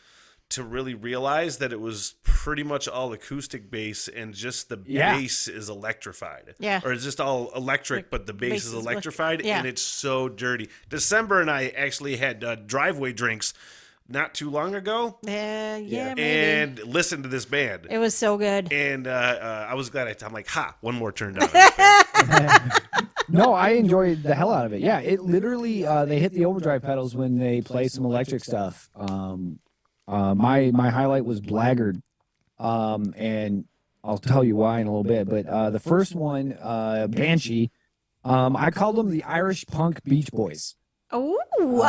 to really realize that it was pretty much all acoustic bass and just the bass is electrified. Yeah. Or it's just all electric, but the bass is electrified, yeah. and it's so dirty. December and I actually had driveway drinks not too long ago Yeah, maybe. and listened to this band. It was so good. And I was glad I'm like, one more turn down. on this band. no, I enjoyed the hell out of it. Yeah, it literally, they hit the overdrive pedals when they play some electric stuff. My highlight was Blackguard, and I'll tell you why in a little bit. But the first one, Banshee, I called them the Irish punk Beach Boys. Oh, It's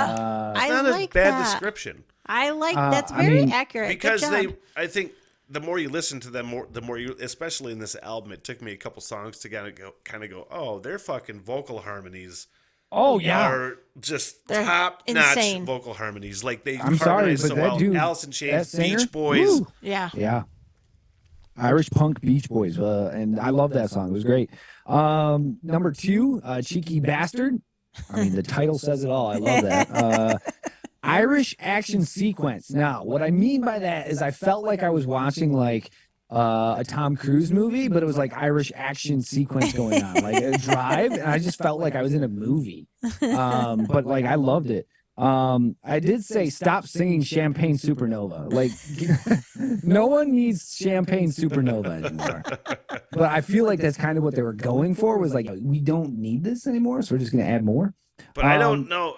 I not like a bad that. description. I like that's I very mean, accurate. Because Good job. I think the more you listen to them, the more you, especially in this album, it took me a couple songs to kind of go, oh, their fucking vocal harmonies Oh yeah, are just They're top notch insane. vocal harmonies. Like they I'm sorry, harmonize but so that well. dude, Alice in that Chains, singer, Beach Boys. woo. Yeah. Yeah. Irish punk Beach Boys, and I love that song. It was great. Number 2, Cheeky Bastard. I mean, the title says it all. I love that. Irish action sequence. Now, what I mean by that is I felt like I was watching like a Tom Cruise movie, but it was like Irish action sequence going on, like a drive, and I just felt like I was in a movie. But like I loved it. I did say stop singing Champagne Supernova. Like no one needs Champagne Supernova anymore. But I feel like that's kind of what they were going for, was like, we don't need this anymore, so we're just gonna add more. But I don't know.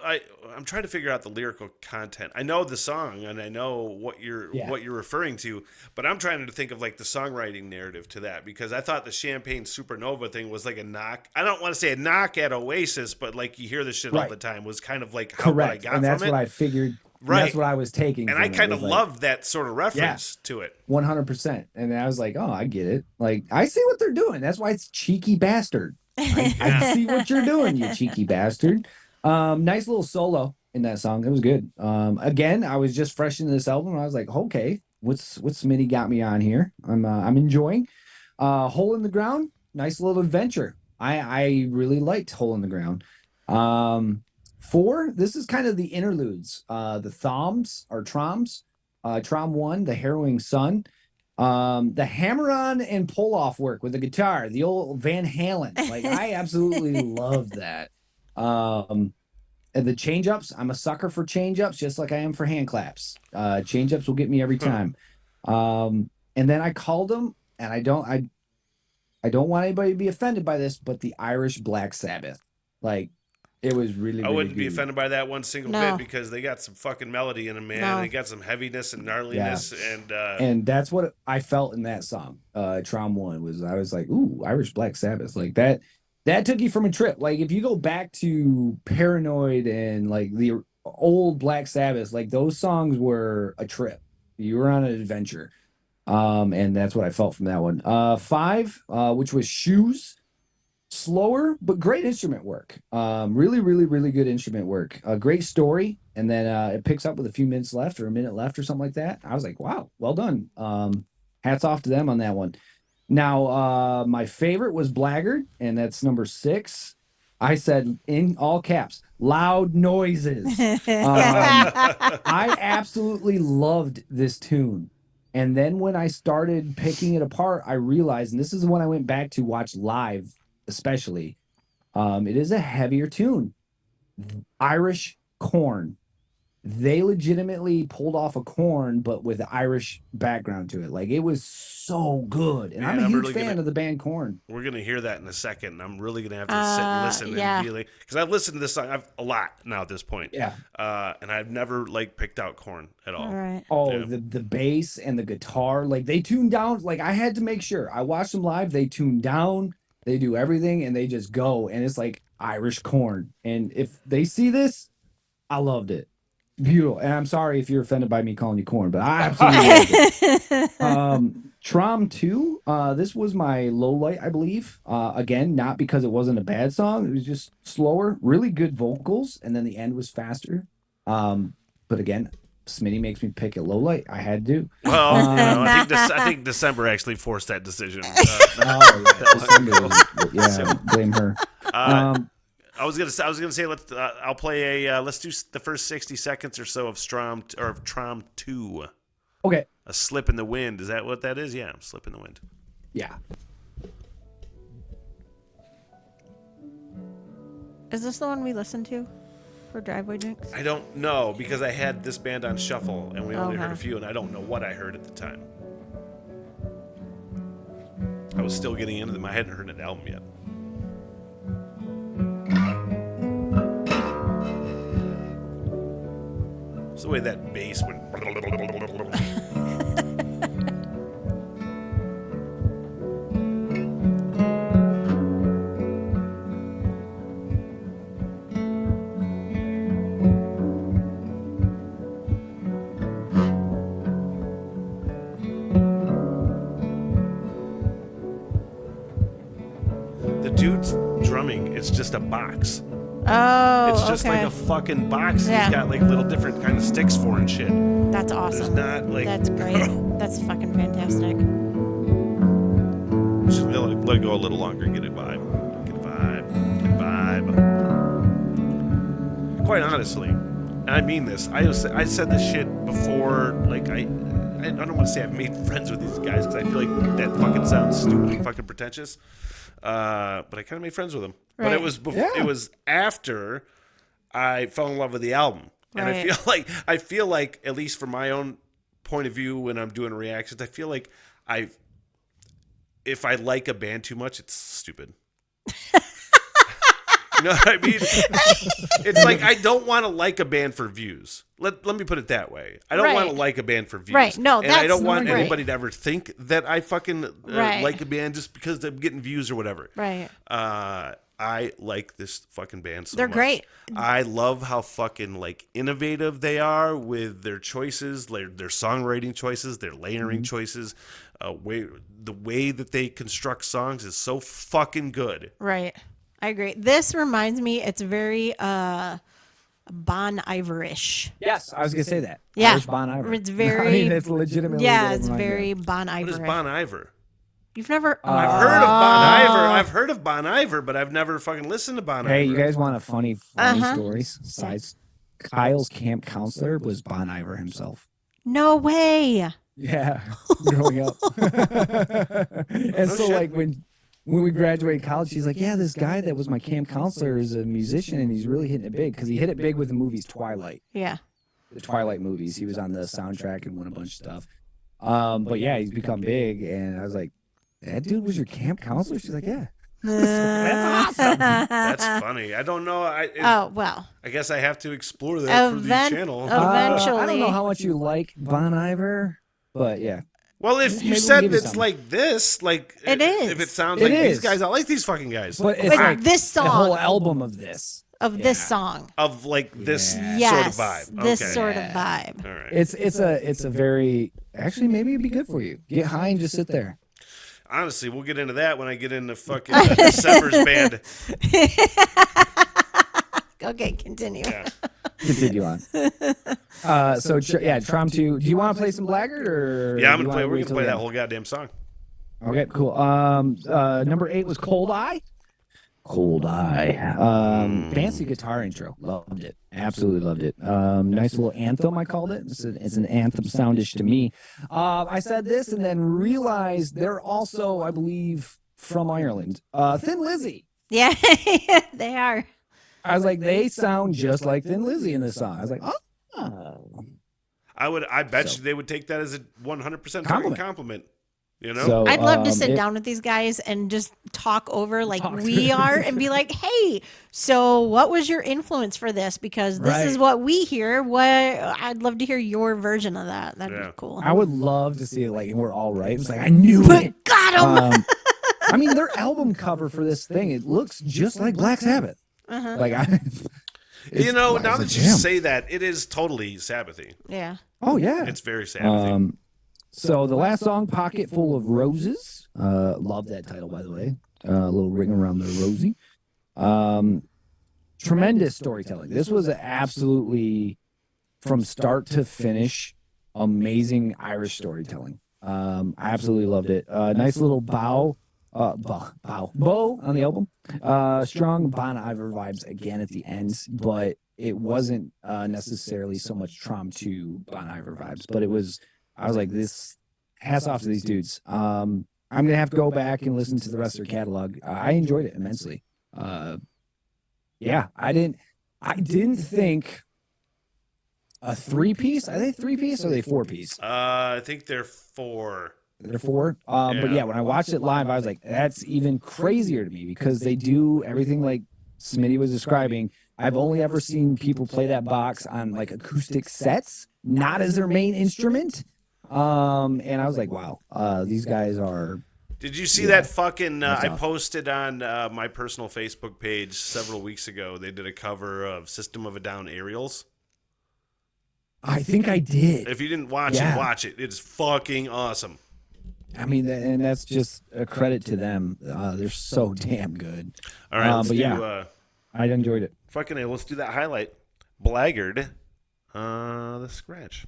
I'm trying to figure out the lyrical content. I know the song and I know what you're referring to, but I'm trying to think of like the songwriting narrative to that, because I thought the Champagne Supernova thing was like a knock. I don't want to say a knock at Oasis, but like you hear this shit all Right. the time, was kind of like what I Correct. got And that's from it. what I figured. Right. That's what I was taking. And from I it, kind of was like, love that sort of reference to it. 100%. And I was like, oh, I get it. Like, I see what they're doing. That's why it's Cheeky Bastard. I see what you're doing, you cheeky bastard. Nice little solo in that song. It was good. Again, I was just fresh into this album. And I was like, okay, what's Smitty got me on here? I'm enjoying. Hole in the Ground, nice little adventure. I really liked Hole in the Ground. 4, this is kind of the interludes. The Thoms or Troms. Trom 1, The Harrowing Sun. The hammer-on and pull-off work with the guitar, the old Van Halen. Like, I absolutely loved that. And the change-ups, I'm a sucker for change-ups, just like I am for hand claps. Change-ups will get me every time. And then I called them, and I don't want anybody to be offended by this, but the Irish Black Sabbath. Like, it was really, I really wouldn't be good. offended by that one single No. bit because they got some fucking melody in them, man. No. And they got some heaviness and gnarliness. And that's what I felt in that song. Trom 1 was, I was like, ooh, Irish Black Sabbath. Like, that took you from a trip. Like, if you go back to Paranoid and like the old Black Sabbath, like those songs were a trip. You were on an adventure. And that's what I felt from that one. 5, which was Shoes. Slower, but great instrument work. Really, really, really good instrument work. A great story. And then it picks up with a few minutes left or a minute left or something like that. I was like, wow, well done. Hats off to them on that one. Now, my favorite was Blackguard, and that's number 6. I said in all caps, loud noises. I absolutely loved this tune. And then when I started picking it apart, I realized, and this is when I went back to watch live, especially, it is a heavier tune. Irish Corn. They legitimately pulled off a Corn, but with the Irish background to it. Like, it was so good. And Man, I'm a huge really fan of the band Corn. We're going to hear that in a second. And I'm really going to have to sit and listen yeah. and be like, because I've listened to this song a lot now at this point. Yeah. And I've never like picked out Corn at all. All right. Oh, Yeah. the bass and the guitar, like they tune down. Like, I had to make sure. I watched them live. They tune down. They do everything, and they just go. And it's like Irish Corn. And if they see this, I loved it. Beautiful. And I'm sorry if you're offended by me calling you Corn, but I absolutely loved it. Trom 2, this was my low light, I believe. Again, not because it wasn't a bad song. It was just slower, really good vocals, and then the end was faster. But again, Smitty makes me pick a low light. I had to. Well, no, I think December actually forced that decision. December, yeah, blame her. I was gonna say I'll play let's do the first 60 seconds or so of Trom 2. Okay. A Slip in the Wind. Is that what that is? Yeah, Slip in the Wind. Yeah. Is this the one we listened to for Driveway Drinks? I don't know because I had this band on shuffle and we only Okay. heard a few, and I don't know what I heard at the time. I was still getting into them. I hadn't heard an album yet. It's the way that bass went. The dude's drumming, it's just a box. Oh, It's just okay. like a fucking box. Yeah. He's got like little different kind of sticks for and shit. That's awesome. There's not like That's great. That's fucking fantastic. Just let it go a little longer and get a vibe. Get a vibe. Get a vibe. Quite honestly, and I mean this, I said this shit before, like I don't want to say I've made friends with these guys because I feel like that fucking sounds stupid and fucking pretentious. But I kind of made friends with them. But Right. it was before, it was after I fell in love with the album. And Right. I feel like at least from my own point of view when I'm doing reactions, I feel like if I like a band too much, it's stupid. You know what I mean? It's like I don't want to like a band for views. Let me put it that way. I don't want to Right. like a band for views. Right. No, and I that's don't want right. anybody to ever think that I fucking Right. like a band just because they're getting views or whatever. Right. I like this fucking band so They're much. great. I love how fucking like innovative they are with their choices, their songwriting choices, their layering choices. The way that they construct songs is so fucking good. Right. I agree. This reminds me, it's very Bon Iver-ish. Yes, I was gonna say that. Yeah. Irish Bon Iver. It's very- I mean, it's legitimately. Yeah, what it it's reminded me very of. Bon What is Iver. Bon Iver? You've never. I've heard of Bon Iver. I've heard of Bon Iver, but I've never fucking listened to Bon Iver. Hey, you guys want a funny stories? Kyle's camp counselor was Bon Iver himself. No way. Yeah, growing up. And so, shit. like, when we graduated college, she's like, yeah, this guy that was my camp counselor is a musician, and he's really hitting it big because he hit it big with the movies Twilight. Yeah. The Twilight movies. He was on the soundtrack and won a bunch of stuff. But yeah, he's become big, and I was like, that dude was your camp counselor? She's like, yeah. That's awesome. That's funny. I don't know. Oh, well. I guess I have to explore that for the channel. Eventually. I don't know how much you like Bon Iver, but yeah. Well, if you Maybe said we'll give you it's something. like this, like It is. If it sounds It like these is. guys, I like these fucking guys. But it's Like like this the whole song. album of this. Of this song. Of like this Yeah. Yes. sort of vibe. This Okay. sort of vibe. All right. It's a very actually maybe it'd be good for you. Get high and just sit there. Honestly, we'll get into that when I get into fucking December's band. Okay, continue. Yeah. Continue on. Trom 2. Do you want to play some Blackguard or? Yeah, I'm do you gonna play. wanna We're wait gonna till play the that end? whole goddamn song. Okay, cool. Number 8 was Cold Eye. Cold Eye. Fancy guitar intro. Loved it. Absolutely loved it. Nice little anthem, I called it. It's an anthem soundish to me. I said this and then realized they're also, I believe, from Ireland. Thin Lizzy. Yeah, they are. I was like, they sound just like Thin Lizzy in this song. I was like, oh. I bet you they would take that as a 100% fucking compliment. You know? So, I'd love to sit it- down with these guys and just talk over like Talk. we are and be like, hey, so what was your influence for this? Because this is Right. what we hear. I'd love to hear your version of that. That'd Yeah. be cool. I would love to see it like, and we're all right. It's like, I knew it. Got him. I mean, their album cover for this thing, it looks just like Black Sabbath. Like, You know, now it's a that you jam. say that, it is totally Sabbathy. Yeah. Oh, yeah. It's very Sabbathy. So the last song, Pocket Full of Roses. Love that title, by the way. A little ring around the rosy. Tremendous storytelling. This was absolutely, from start to finish, amazing Irish storytelling. I absolutely loved it. Nice little bow on the album. Strong Bon Iver vibes again at the end, but it wasn't necessarily so much Trom 2 Bon Iver vibes, but it was. I was like, this hats off to these dudes. I'm gonna have to go back and listen to the rest of their catalog. I enjoyed it immensely. Yeah, I didn't think a 3-piece. Are they 3-piece or are they 4-piece? I think they're 4. They're 4. But yeah, when I watched it live, I was like, that's even crazier to me because they do everything like Smitty was describing. I've only ever seen people play that box on like acoustic sets, not as their main instrument. And I was like, wow, these guys are. Did you see that fucking? That's I awesome. posted on my personal Facebook page several weeks ago. They did a cover of System of a Down Aerials. I think I did. If you didn't watch Yeah. it, watch it. It's fucking awesome. I mean, and that's just a credit to them. They're so damn good. All right, let's but do. yeah. I enjoyed it. Fucking A, let's do that highlight. Blackguard, the scratch.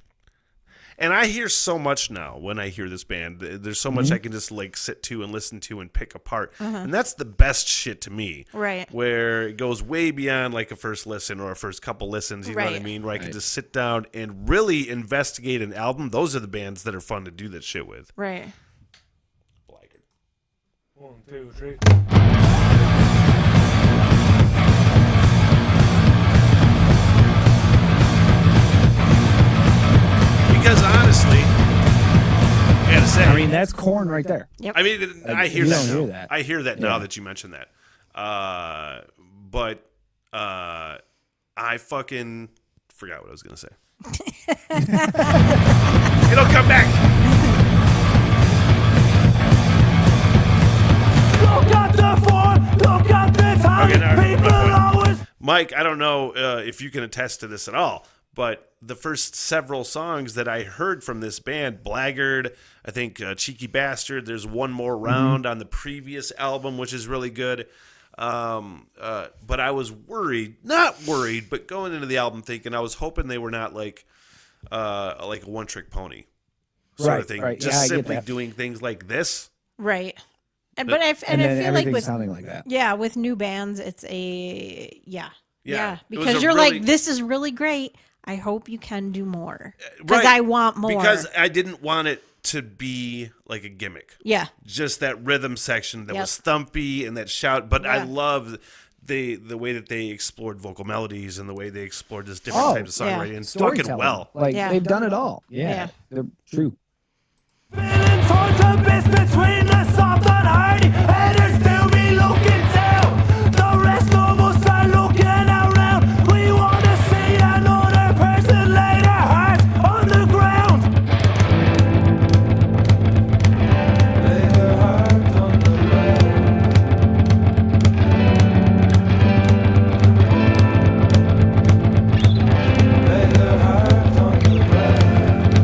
And I hear so much now when I hear this band. There's so much I can just like sit to and listen to and pick apart. And that's the best shit to me. Right. Where it goes way beyond like a first listen or a first couple listens, you know what I Right. mean? Where I can just sit down and really investigate an album. Those are the bands that are fun to do that shit with. Right. Blackguard. 1, 2, 3. Because honestly, I gotta say, I mean, that's corn right there. Yep. I mean, I hear you that, don't now. hear that. I hear that now Yeah. that you mention that. But I fucking forgot what I was gonna say. It'll come back. Look at the phone, look at the time. Okay, now, People always Mike, I don't know if you can attest to this at all, but the first several songs that I heard from this band, Blackguard, I think Cheeky Bastard, there's one more round on the previous album, which is really good. But I was not worried, but going into the album thinking I was hoping they were not like a one-trick pony sort of Right, thing. right. Just Yeah, I get simply that. doing things like this. Right. And But- I And feel then like everything's with sounding like that. with new bands, it's a Yeah. It was because a you're really- like, this is really great. I hope you can do more because Right. I want more. Because I didn't want it to be like a gimmick. Yeah. Just that rhythm section that Yep. was thumpy and that shout. But I Yeah. love the way that they explored vocal melodies and the way they explored just different types of yeah. songwriting and fucking Storytelling. well. Like Yeah. they've done it all. Yeah, Yeah. they're true. Feeling torn to bits between the soft and hardy haters still be looking down. The rest of us are looking around. We want to see another person lay their heart on the ground. Lay their heart on the ground. Lay their heart on the ground.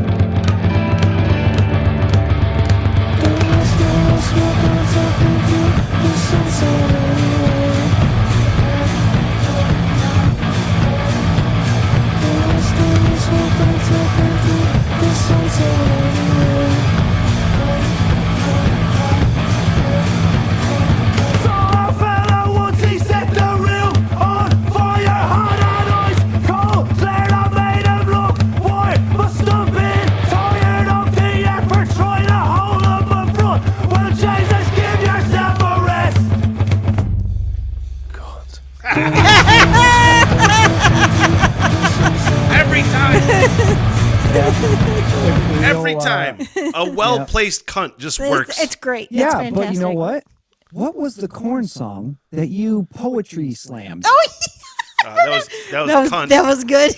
So our fella, once he set the room on fire, hot and ice cold, Claire, I made him look bored. Must have been tired of the effort trying to hold up a front. Well, Jesus, give yourself a rest. Every time. Every Real, time. A well-placed cunt just works. It's great. It's Yeah, fantastic. but you know what? What was the Korn song that you poetry slammed? Oh, that was cunt. that was good.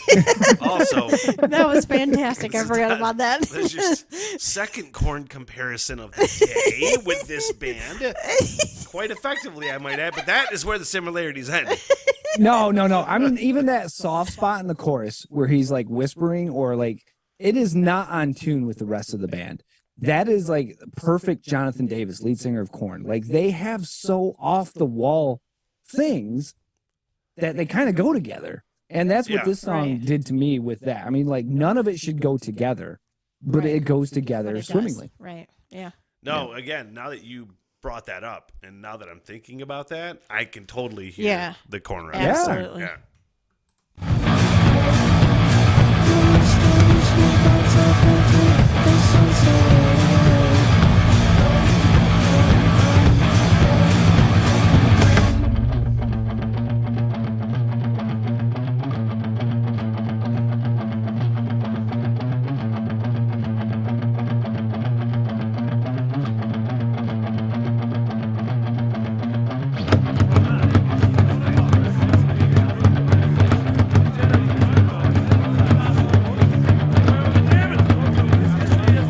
Also, That was fantastic. I forgot about that. there's your second Korn comparison of the day with this band. Quite effectively, I might add, but that is where the similarities end. No. I mean, even that soft spot in the chorus where he's like whispering or like, it is not on tune with the rest of the band. That is like perfect Jonathan Davis, lead singer of Korn. Like they have so off the wall things that they kind of go together. And that's what Yeah. this song Right. did to me with that. I mean, like none of it should go together, but Right. it goes together But it does. swimmingly. Right. Yeah. No, again, now that you brought that up, and now that I'm thinking about that, I can totally hear Yeah. the Korn reference. Absolutely. Yeah.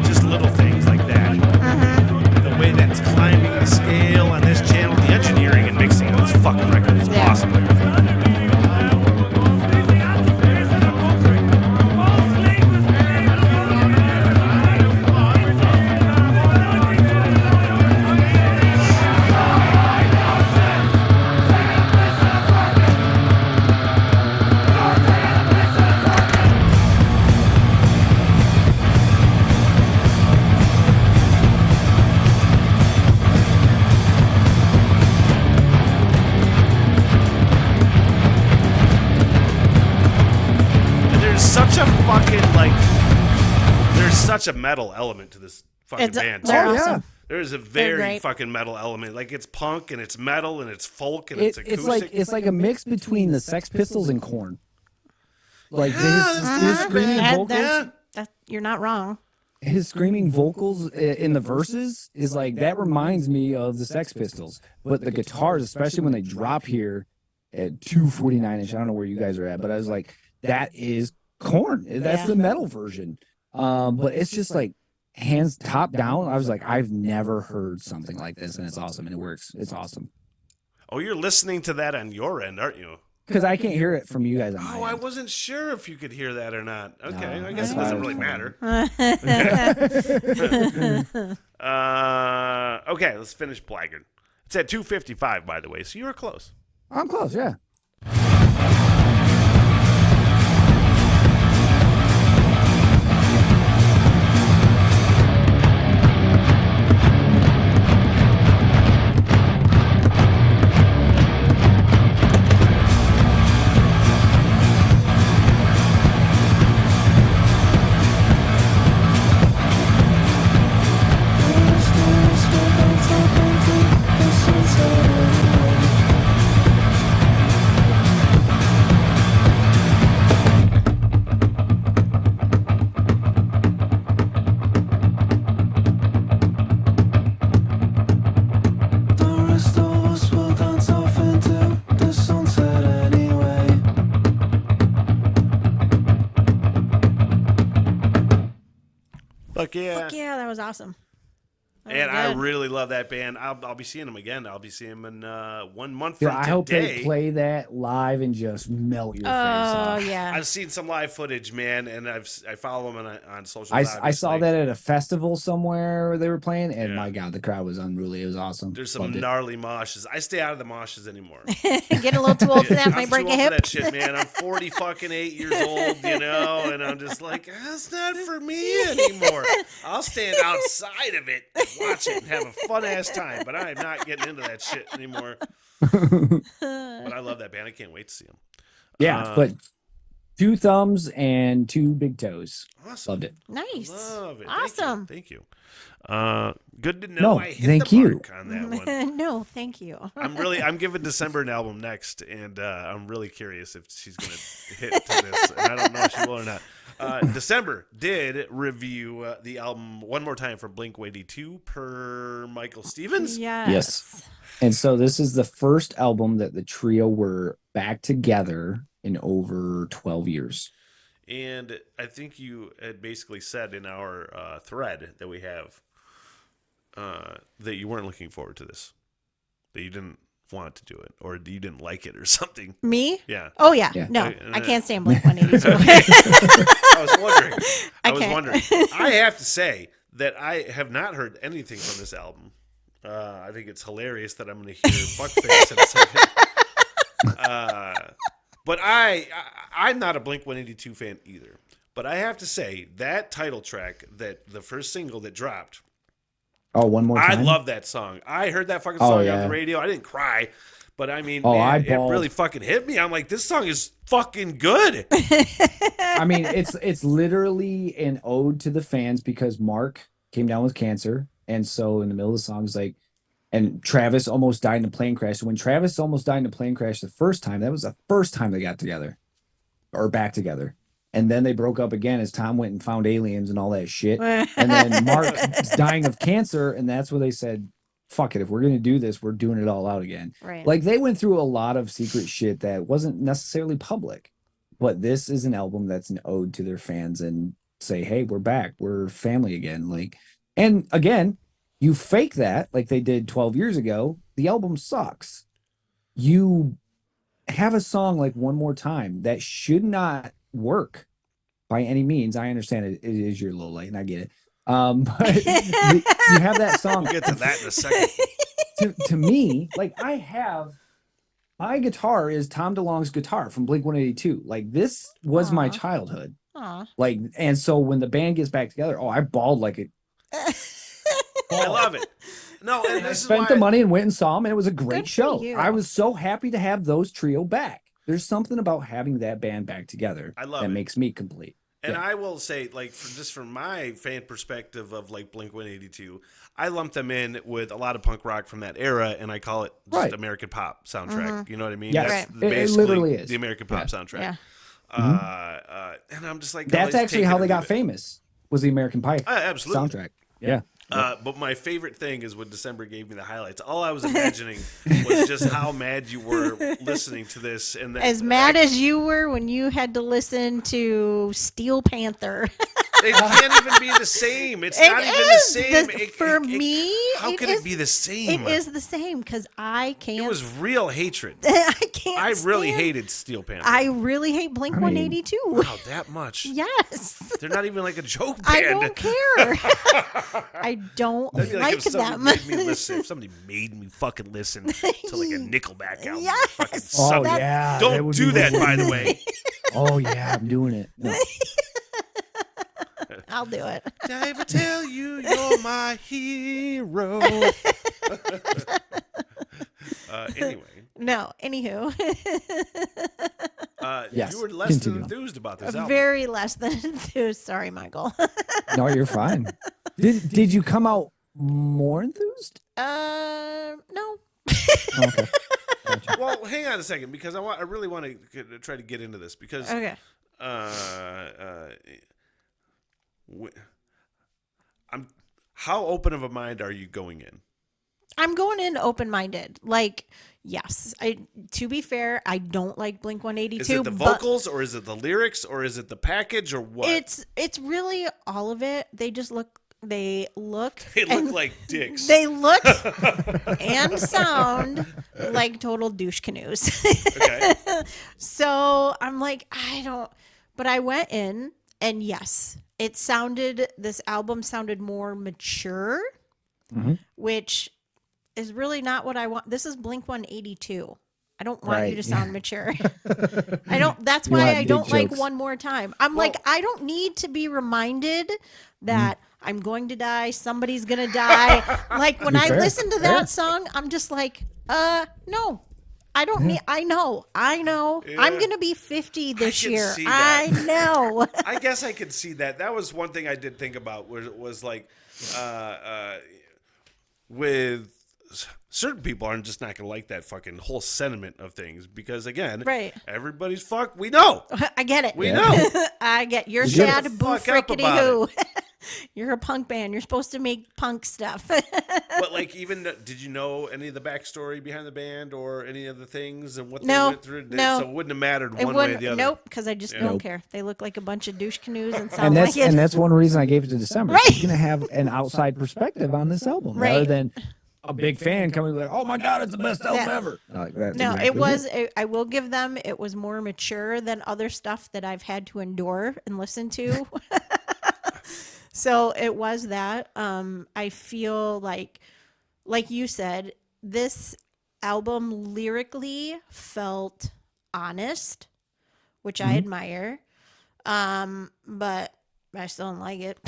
Just little things like that. The way that's climbing the scale on this channel, the engineering and mixing of this fucking record is Yeah. awesome. And there's such a fucking there's such a metal element to this fucking band. They're too. yeah. awesome. There's a They're very great. fucking metal element. Like it's punk and it's metal and it's folk and it's acoustic. It's like a mix between the Sex Pistols and Korn. Like Yeah, his screaming vocals, You're not wrong. his screaming vocals in the verses is like that reminds me of the Sex Pistols. But the guitars, especially when they drop here at 249 inch, I don't know where you guys are at, but I was like, that is Korn. That's Yeah. the metal version. But it's just like hands top down. I was like, I've never heard something like this, and it's awesome, and it works. It's awesome Oh, you're listening to that on your end, aren't you? because I can't hear it from you guys on my Oh, I end. wasn't sure if you could hear that or not. Okay, No, I guess it that's doesn't why I really was matter. Okay, let's finish Blackguard. It's at 2:55, by the way, so you were close. I'm close, yeah. Fuck yeah. Fuck yeah, that was awesome. That was And I good. really love that band. I'll be seeing them again. I'll be seeing them in 1 month Dude, from I today. hope they play that live and just melt your face off. Oh yeah. I've seen some live footage, man, and I follow them on social. I saw that at a festival somewhere where they were playing, and Yeah. my God, the crowd was unruly. It was awesome. There's some Loved it. gnarly moshes. I stay out of the moshes anymore. Getting a little too old for that. I'm Might too break a old for hip. that shit, man. I'm 8 years old, and I'm just like, that's not for me anymore. I'll stand outside of it, and watch it, and have a fun ass time. But I am not getting into that shit anymore. But I love that band. I can't wait to see them. Yeah, but 2 thumbs and 2 big toes. Awesome. Loved it. Nice. Love it. Awesome. Thank you. Good to know No, I hit thank the you. mark on that one. No, thank you. I'm giving December an album next, and I'm really curious if she's gonna hit to this, and I don't know if she will or not. December did review the album one more time from Blink-182 per Michael Stevens. Yes. And so this is the first album that the trio were back together in over 12 years. And I think you had basically said in our thread that we have that you weren't looking forward to this, that you didn't want to do it, or you didn't like it or something. Me? Yeah. Oh yeah. Yeah. No, I can't stand Blink-182. I was wondering. I can't. I have to say that I have not heard anything from this album. I think it's hilarious that I'm going to hear Fuckface in a second. But I'm not a Blink-182 fan either. But I have to say, that title track, that the first single that dropped, Oh, one more time. I love that song. I heard that fucking song on yeah. the radio. I didn't cry, but I mean, Oh, man, I it bawled. really fucking hit me. I'm like, this song is fucking good. I mean, it's literally an ode to the fans because Mark came down with cancer, and so in the middle of the song, he's like, and Travis almost died in a plane crash. So when Travis almost died in a plane crash the first time, that was the first time they got together or back together. And then they broke up again as Tom went and found aliens and all that shit. And then Mark is dying of cancer, and that's where they said, fuck it, if we're going to do this, we're doing it all out again. Right. Like, they went through a lot of secret shit that wasn't necessarily public, but this is an album that's an ode to their fans and say, hey, we're back, we're family again. Like, and again, you fake that like they did 12 years ago, the album sucks. You have a song like One More Time that should not work by any means. I understand it is your low light, and I get it. But you have that song. We'll get to that in a second. To me, like, I have my guitar is Tom DeLonge's guitar from Blink-182. Like, this was my childhood. Aw. Like, and so when the band gets back together, I bawled like a. I love it. No, and I this is spent why the money and went and saw them, and it was a great Good for show. you. I was so happy to have those trio back. There's something about having that band back together I love that it. makes me complete. And Yeah. I will say, like, just from my fan perspective of like Blink-182, I lump them in with a lot of punk rock from that era, and I call it just Right. American pop soundtrack. You know what I mean? Yes. That's Right. It basically literally is. the American pop Yeah. soundtrack. Yeah. And I'm just like, That's oh, actually how they got famous. Was the American Pie absolutely. soundtrack? Yeah. But my favorite thing is when December gave me the highlights. All I was imagining was just how mad you were listening to this, and As mad as you were when you had to listen to Steel Panther. it can't even be the same. It's not even the same. For me, how could it be the same? It is the same because I can't. It was real hatred. I can't. I really stand- hated Steel Panther. I really hate Blink 182. Wow, that much? Yes. They're not even like a joke band. I don't care. I don't That'd be like if somebody them. made me listen. If somebody made me fucking listen to like a Nickelback album, Yes. fucking Oh suck it. yeah. Don't would do be that, really- by the way. Oh yeah, I'm doing it. No. I'll do it. Did I ever tell you you're my hero? Anyway, No, anywho. Yes, you were less than continue. enthused about this album. Very less than enthused. Sorry, Michael. No, you're fine. Did you come out more enthused? No. Okay. Gotcha. Well, hang on a second, because I really want to try to get into this because Okay. how open of a mind are you going in? I'm going in open-minded. Like, yes, to be fair, I don't like Blink-182. Is it the vocals or is it the lyrics or is it the package or what? It's really all of it. They look They look like dicks. They look and sound like total douche canoes. Okay. So I'm like, but I went in and yes, this album sounded more mature, which is really not what I want. This is Blink-182. I don't want you to sound mature. That's why I don't like One More Time. I'm like, I don't need to be reminded that I'm going to die. Somebody's going to die. Like when I listen to that song, I'm just like, no, I don't need, I know. Yeah. I'm going to be 50 this year. I know. I guess I could see that. That was one thing I did think about was like, with certain people are just not going to like that fucking whole sentiment of things because again, everybody's fucked. We know. I get it. We know. I get you're sad. Boo frickety hoo. You're a punk band. You're supposed to make punk stuff. But like, even did you know any of the backstory behind the band or any of the things and what they went through? No, so it wouldn't have mattered one way or the other. Nope, because I just don't care. They look like a bunch of douche canoes and sound like it. And that's one reason I gave it to December. Right. You're gonna have an outside perspective on this album rather than a big fan coming like, "Oh my god, it's the best album ever." Like, it was. I will give them. It was more mature than other stuff that I've had to endure and listen to. So it was that. I feel like you said, this album lyrically felt honest, which I admire. But I still don't like it.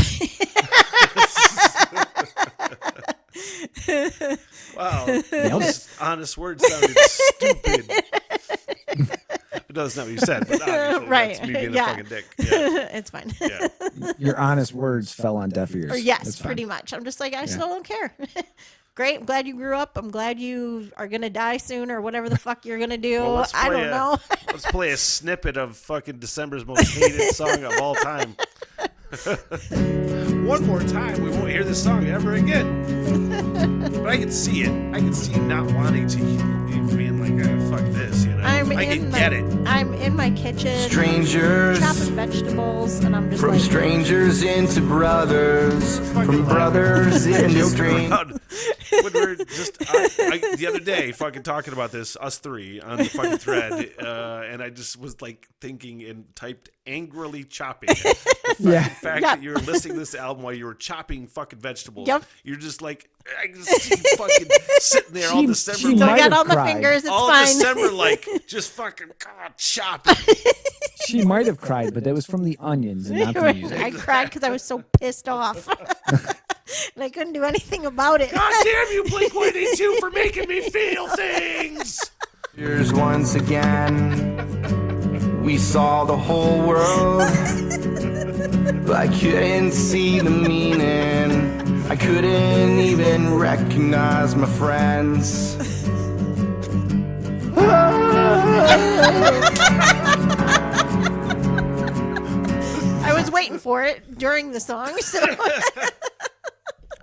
Wow. Those honest words sounded stupid. That's not what you said, but obviously that's me being a fucking dick. Yeah. It's fine. Yeah. Your honest words fell on deaf ears. Yes, pretty much. I'm just like, I still don't care. Great. I'm glad you grew up. I'm glad you are going to die soon or whatever the fuck you're going to do. Well, I don't know. Let's play a snippet of fucking December's most hated song of all time. One more time, we won't hear this song ever again. But I can see it. I can see you not wanting to being like, fuck this, you know. I can get it. I'm in my kitchen. Strangers. Chopping vegetables, and I'm just from like, strangers into brothers. From brothers into strangers. When we're just the other day fucking talking about this, us three on the fucking thread, and I just was like thinking and typed angrily chopping it. The fact that you're listening to this album while you were chopping fucking vegetables. Yep. You're just like, I can see you fucking sitting there all December. She still might got have all the cried. fingers. It's all fine. December, like, just fuking chopping. She might have cried, but that was from the onions and not the music. I cried because I was so pissed off. And I couldn't do anything about it. God damn you, Blink-182, for making me feel things. Here's once again, we saw the whole world, but I couldn't see the meaning. I couldn't even recognize my friends. I was waiting for it during the song, so...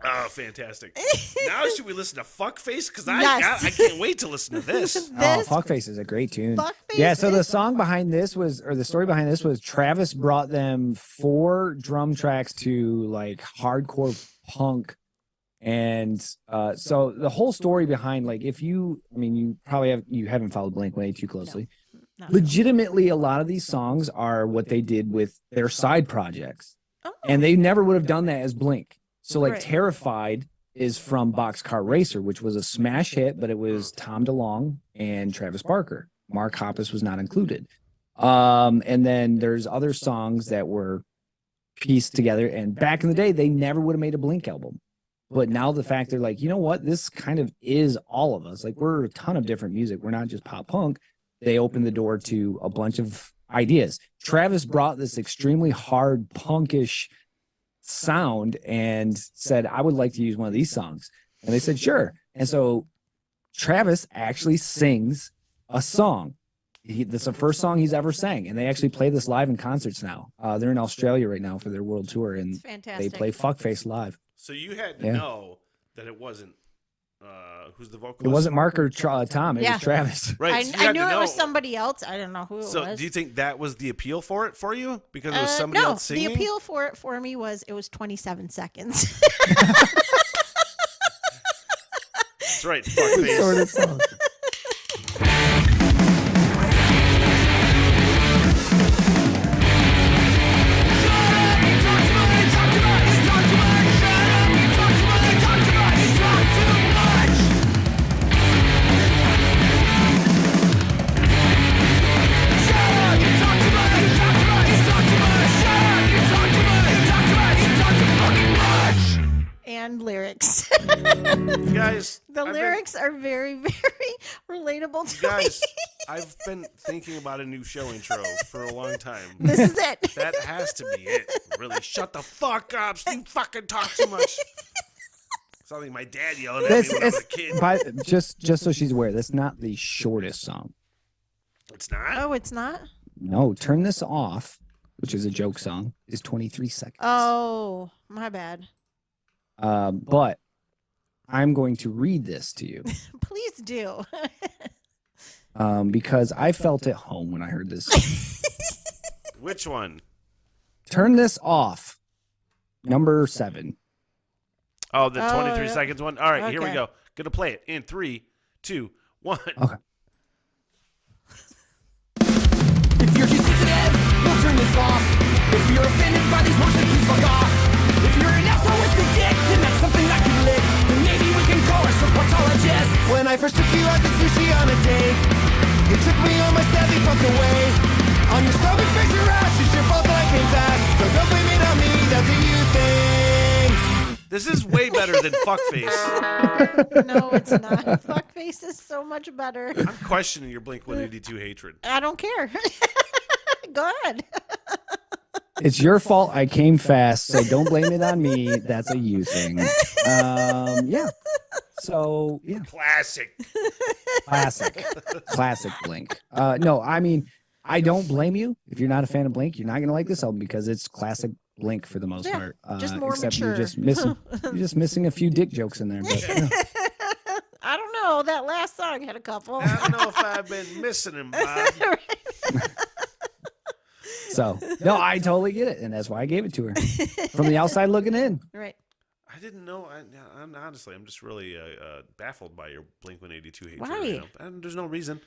Oh, fantastic. Now should we listen to Fuckface? Because I can't wait to listen to this. Oh, Fuckface is a great tune. Fuckface Yeah, so the song behind this was, or the story behind this was, Travis brought them 4 drum tracks to like hardcore punk. And so the whole story behind, like, you probably haven't followed Blink-182 too closely. No. Legitimately, a lot of these songs are what they did with their side projects. And they never would have done that as Blink. So like Terrified is from Boxcar Racer, which was a smash hit, but it was Tom DeLonge and Travis Barker. Mark Hoppus was not included. And then there's other songs that were pieced together. And back in the day, they never would have made a Blink album. But now the fact they're like, you know what? This kind of is all of us. Like, we're a ton of different music. We're not just pop punk. They opened the door to a bunch of ideas. Travis brought this extremely hard punkish sound and said, I would like to use one of these songs. And they said, sure. And so Travis actually sings a song. That's the first song he's ever sang. And they actually play this live in concerts now. They're in Australia right now for their world tour. And they play Fuckface live. So you had to know that it wasn't who's the vocalist? It wasn't Mark or Tom. It Yeah. was Travis. Right. so you I had knew to it know. was somebody else. I don't know who it So was. do you think that was the appeal for it for you? Because it was somebody no, else singing? the appeal for it for me was it was 27 seconds. That's right. Fuckface. Shortest song. And lyrics. Guys, The lyrics are very, very relatable to Guys, me. I've been thinking about a new show intro for a long time. This is it. That has to be it. Really, shut the fuck up. You fucking talk too much. Sounds like my dad yelling at me when I was a kid. Just so she's aware, that's not the shortest song. It's not? Oh, it's not? No, Turn This Off, which is a joke song, is 23 seconds. Oh, my bad. But I'm going to read this to you Please do. because I felt at home when I heard this. Which one? Turn This Off, number 7. Oh, the 23 yeah. seconds one? All right, here we Okay. go. Gonna play it in 3, 2, 1. Okay. If you're too sensitive, we'll turn this off. If you're offended by these words, then please fuck off. If you're an asshole with the dick, then that's something I can lick. Then maybe we can call ourselves proctologists. When I first took you out to sushi on a date, you took me on my step, you fucked away. On your stomach, face your ass, it's your fault that I came fast. So don't blame it on me, that's a you thing. This is way better than Fuckface. No, it's not. Fuckface is so much better. I'm questioning your Blink-182 hatred. I don't care. Go ahead. It's your fault I came fast, so don't blame it on me. That's a you thing. Yeah. So, yeah. Classic. Classic Blink. No, I mean, I don't blame you. If you're not a fan of Blink, you're not going to like this album because it's classic Blink for the most Yeah, part. just more except mature. you're just missing a few dick jokes in there. But, yeah. I don't know. That last song had a couple. I don't know if I've been missing him, Bob. So, no, I totally get it. And that's why I gave it to her. From the outside looking in. Right. I didn't know. I'm honestly, I'm just really baffled by your Blink-182 hatred. Why? You know? And there's no reason.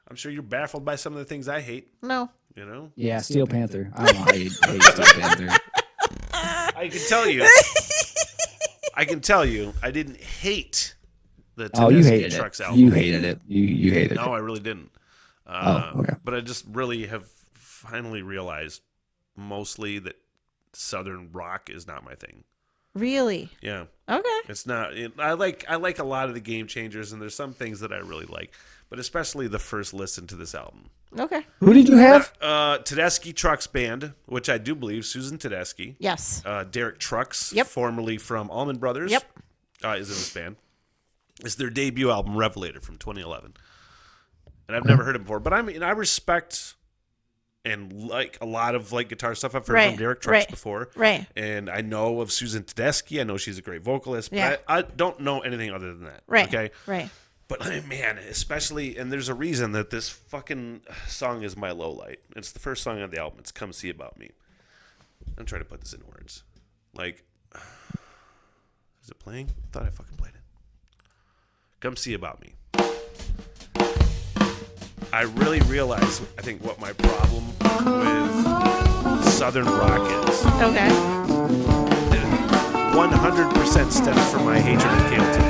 I'm sure you're baffled by some of the things I hate. No. You know, Yeah, Steel Panther. I don't know how you hate Steel Panther. I can tell you. I can tell you. I didn't hate the Oh, you Tedeschi hated Trucks it. album. You hated it. You hated No, it. I really didn't. Okay. But I just really have finally realized mostly that Southern rock is not my thing. Really? Yeah. Okay. It's not. I like a lot of the Game Changers, and there's some things that I really like, but especially the first listen to this album. Okay. Who did you have? Tedeschi Trucks Band, which I do believe Susan Tedeschi. Yes. Derek Trucks, Yep. formerly from Allman Brothers. Yep. Is in this band. It's their debut album, Revelator, from 2011. And I've never heard it before, but I mean, I respect and like a lot of like guitar stuff I've heard Right, from Derek Trucks right, before. right. And I know of Susan Tedeschi. I know she's a great vocalist, but Yeah. I don't know anything other than that. Right. Okay. Right. But man, especially, and there's a reason that this fucking song is my low light. It's the first song on the album. It's Come See About Me. I'm trying to put this in words. Like, is it playing? I thought I fucking played it. Come See About Me. I really realize, I think, what my problem with Southern rock is. Okay. 100% stems from my hatred of KLT.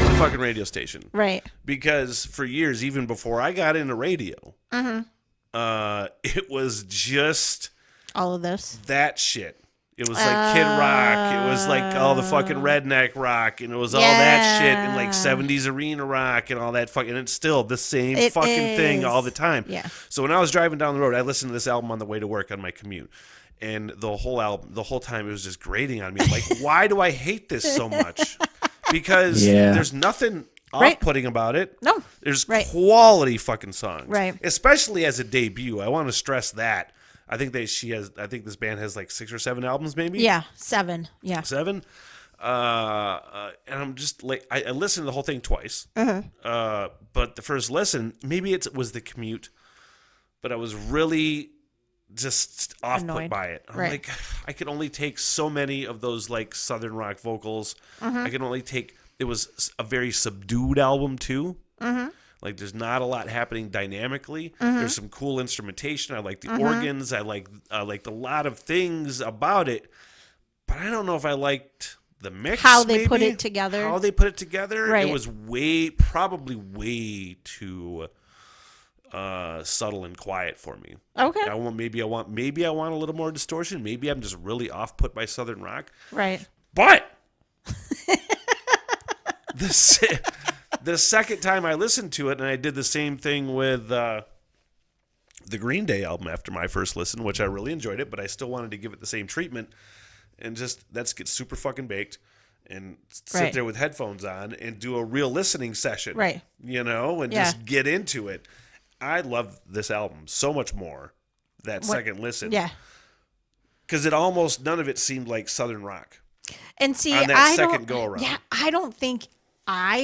The fucking radio station. Right. Because for years, even before I got into radio, it was just All of this. that shit. It was like Kid Rock. It was like all the fucking redneck rock, and it was all that shit, and like 70s arena rock, and all that fucking. And it's still the same It fucking thing is. all the time. Yeah. So when I was driving down the road, I listened to this album on the way to work on my commute, and the whole album, the whole time, it was just grating on me. I'm like, why do I hate this so much? Because there's nothing Right. off-putting about it. No. There's Right. quality fucking songs. Right. Especially as a debut. I want to stress that. I think this band has like 6 or 7 albums, maybe. Yeah. 7. Yeah. 7. And I'm just like, I listened to the whole thing twice. But the first listen, maybe it was the commute, but I was really just off put Annoyed. by it. I'm Right. like, I could only take so many of those like Southern rock vocals. I can only take, it was a very subdued album too. Like there's not a lot happening dynamically. There's some cool instrumentation. I like the organs. I like a lot of things about it, but I don't know if I liked the mix. How they put maybe. it together. How they put it together. Right. It was probably way too subtle and quiet for me. Okay. Maybe I want a little more distortion. Maybe I'm just really off put by Southern rock. Right. But the second time I listened to it, and I did the same thing with the Green Day album after my first listen, which I really enjoyed it, but I still wanted to give it the same treatment, and just let's get super fucking baked and sit Right. there with headphones on and do a real listening session. Right. And Yeah. just get into it. I love this album so much more that second listen. Yeah. Because it almost, none of it seemed like Southern rock. And see, On that I second don't. go-around. Yeah, I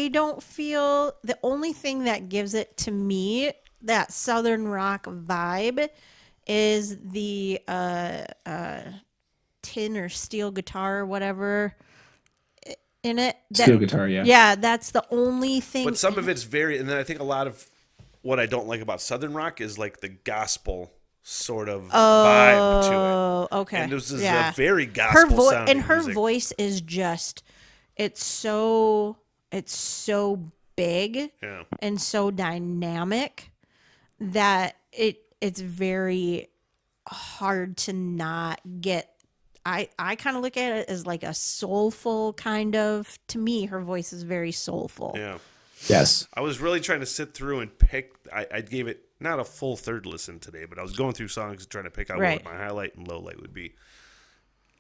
don't feel the only thing that gives it to me that Southern rock vibe is the tin or steel guitar or whatever in it. Steel guitar, yeah. Yeah, that's the only thing. But some of it's very, and then I think a lot of what I don't like about Southern rock is like the gospel sort of vibe to it. Oh, okay. And this is yeah. a very gospel sounding and her music. voice is just it's so big Yeah. and so dynamic that it's very hard to not get. I kind of look at it as like a soulful kind of, to me her voice is very soulful. Yeah. Yes. I was really trying to sit through and pick. I gave it not a full third listen today, but I was going through songs and trying to pick out Right. what my highlight and low light would be.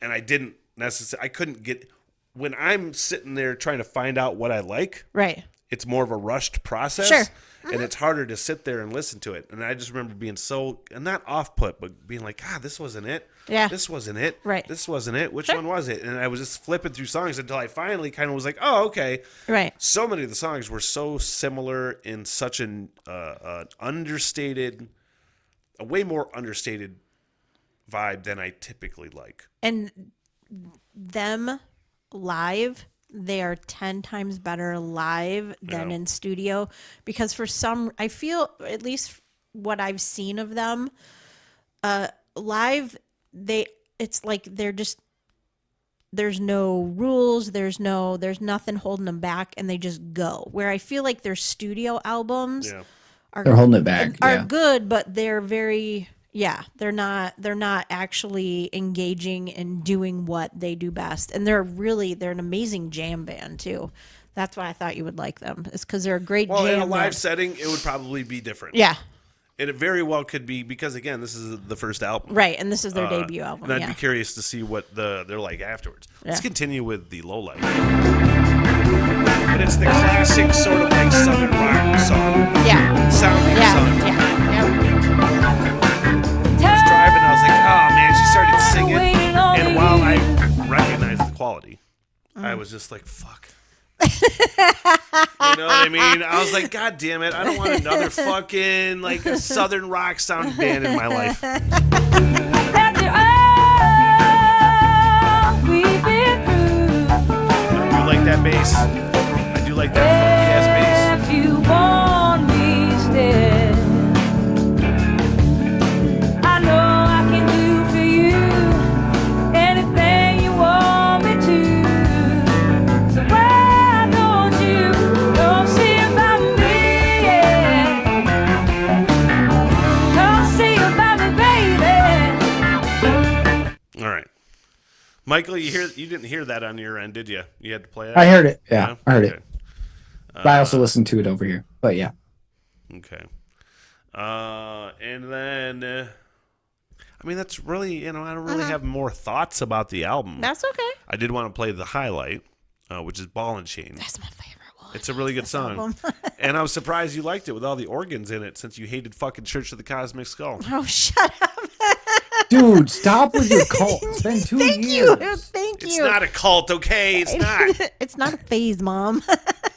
And I didn't necessarily. I couldn't get when I'm sitting there trying to find out what I like. Right. It's more of a rushed process. Sure. And it's harder to sit there and listen to it. And I just remember being so, and not off put, but being like, this wasn't it. Yeah. This wasn't it. Right. This wasn't it. Which Sure. one was it? And I was just flipping through songs until I finally kind of was like, oh, okay. Right. So many of the songs were so similar in such an understated, a way more understated vibe than I typically like. And them live, they are 10 times better live than Yeah. in studio, because I feel, at least what I've seen of them, live, it's like they're just, there's no rules, there's nothing holding them back, and they just go. Where I feel like their studio albums Yeah. They're holding it back. are Yeah. good, but they're very, they're not actually engaging and doing what they do best. And they're an amazing jam band too. That's why I thought you would like them. It's because they're a great Well, jam in a live band. setting, it would probably be different. Yeah, And it very well could be, because again, this is the first album. right. And this is their debut album. And I'd Yeah. be curious to see what they're like afterwards. Let's Yeah. continue with the low light. But it's the classic sort of like Southern rock song. Yeah. Sounding Yeah. song. Yeah. I was driving, I was like, oh man, she started singing. And while I recognized the quality, I was just like, fuck. You know what I mean? I was like, God damn it, I don't want another fucking like a Southern rock sounding band in my life. I do like that bass. I do like that funky ass bass. If you want me still, I know I can do for you anything you want me to. So why don't you come see about me? Yeah. Come see about me, baby. All right. Michael, you didn't hear that on your end, did you? You had to play that? I heard it. Yeah, I heard Okay. it. But I also listened to it over here. But yeah. Okay. And then, I mean, that's really, I don't really have more thoughts about the album. That's okay. I did want to play the highlight, which is Ball and Chain. That's my favorite one. It's a really good song. album. And I was surprised you liked it with all the organs in it, since you hated fucking Church of the Cosmic Skull. Oh, shut up. Dude, stop with your cult. It's been 2 years. Thank cute. It's not a cult, okay? It's not. It's not a phase, Mom.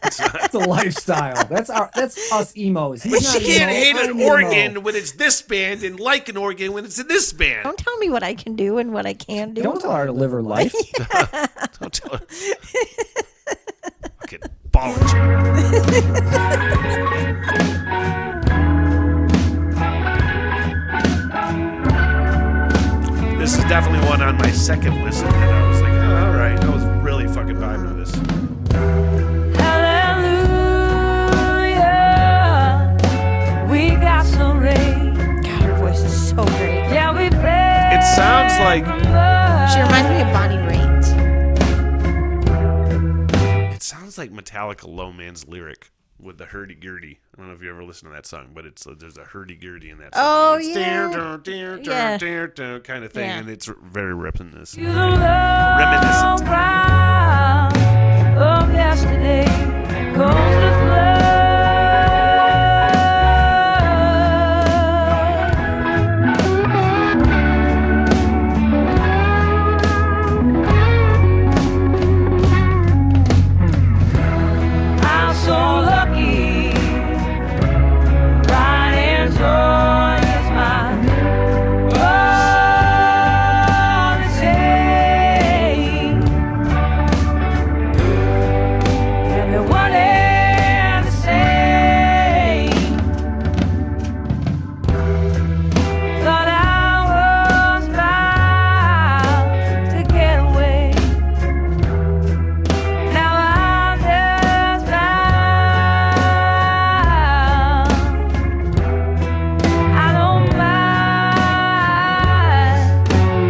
It's a lifestyle. That's us emos. He's not You can't emo, hate I'm an emo. organ when it's this band and like an organ when it's in this band. Don't tell me what I can do and what I can't do. Don't tell her to live her life. Don't tell her. Fucking ball and chain. This is definitely one on my second listen that I was like, oh, all right. I was really fucking vibing with this. Hallelujah, we got some rain. God, her voice is so great. Yeah, we pray. It sounds like She reminds me of Bonnie Raitt. it sounds like Metallica Low Man's lyric with the hurdy-gurdy. I don't know if you ever listened to that song, but there's a hurdy-gurdy in that song. Oh, It's yeah. kind of thing, Yeah. and it's very reminiscent. To the love ground of yesterday comes the flood. I'm so lucky, right and joy is mine. All the same, and the one and the same. Thought I was bound to get away. Now I'm just bound. I don't mind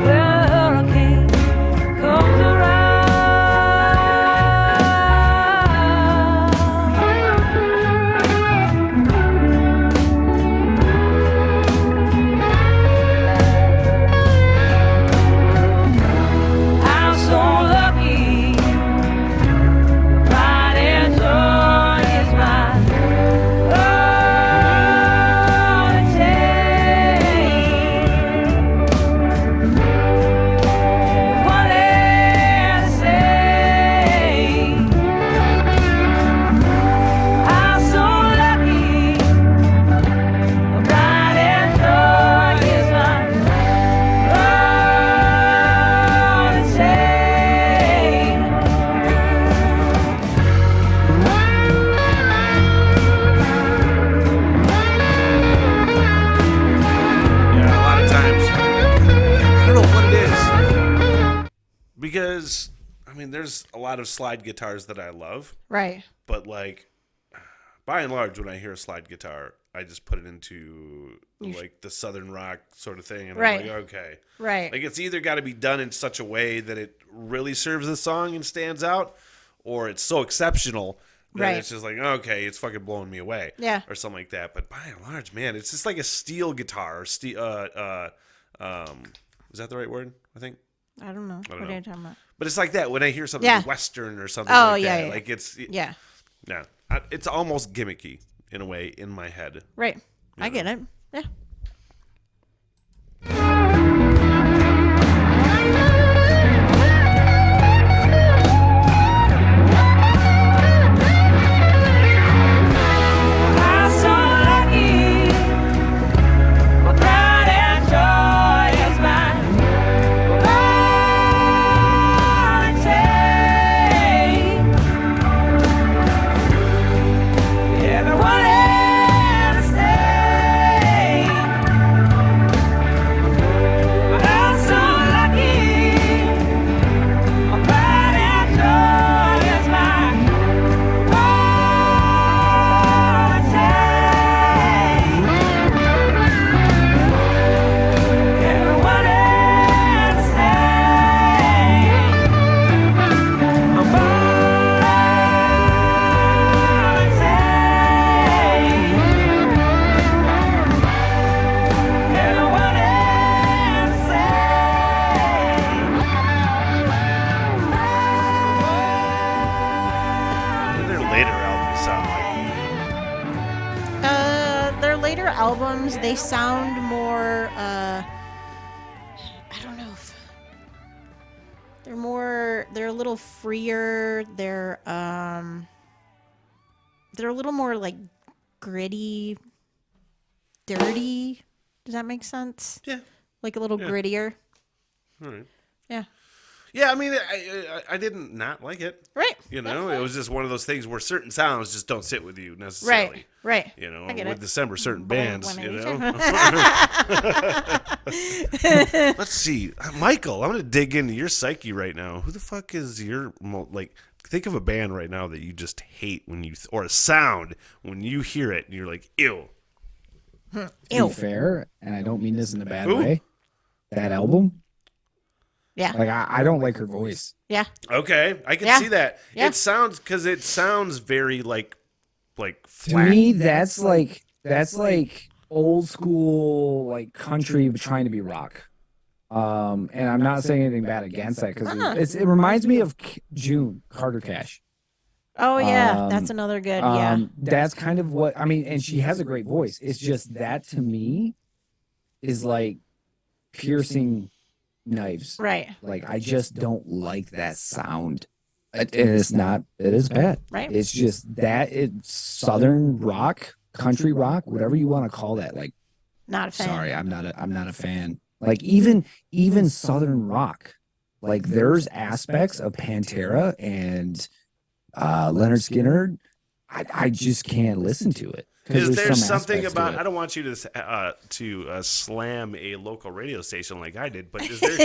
when a hurricane comes around. I'm so lucky. Pride and joy is mine. All it takes. One and the same. I'm so lucky. Pride and joy is mine. All it takes. Yeah, a lot of times, I don't know what it is. Because, I mean, there's a lot of slide guitars that I love, Right. but like, by and large, when I hear a slide guitar, I just put it into like the southern rock sort of thing, and Right. I'm like, okay. Right. Like, it's either got to be done in such a way that it really serves the song and stands out, or it's so exceptional that Right. it's just like, okay, it's fucking blowing me away. Yeah. Or something like that. But by and large, man, it's just like a steel guitar. Is that the right word? I think. I don't know. What know. are you talking about? But it's like that when I hear something Yeah. Western or something Oh, like yeah, that. yeah. Like it's, Yeah. yeah, it's almost gimmicky in a way in my head. Right. I get it. Yeah. I'm so lucky. Pride and joy is mine. All it takes. Yeah, the one and the same. I'm so lucky. Pride and joy is mine. All it takes. Yeah, the one and the same. All it takes. Yeah, the one and the Their later albums sound like Their later albums, they sound more. I don't know if they're more little freer. They're a little more like gritty, dirty. Does that make sense? Yeah. Like a little grittier. All right. Yeah. Yeah, I mean, I didn't not like it. Right. You know, it was just one of those things where certain sounds just don't sit with you necessarily. Right. You know, I get with it. December, certain bands, you know. 182. Let's see. Michael, I'm going to dig into your psyche right now. Who the fuck is your, like, think of a band right now that you just hate when you, or a sound when you hear it and you're like, ew. To be fair, and I don't mean this in a bad Ooh. way, that album, Yeah. like I don't like her voice. Yeah. Okay, I can Yeah. see that. Yeah. It sounds very like To flat. me, that's like old school like country trying to be rock. And I'm not saying anything bad against that because it reminds me of June Carter Cash. Oh yeah, that's another good. Yeah. That's kind of what I mean, and she has a great voice. It's just that to me is like piercing knives. Right. Like I just don't like that sound. And it's not. It is bad. Right. It's just that it's southern rock, country rock, whatever you want to call that. Like, Not a fan. sorry, I'm not a fan. Like even southern rock, like there's aspects of Pantera and Leonard Skinner. I just can't listen to it. Is there some something aspects to about? it. I don't want you to slam a local radio station like I did, but is there? Do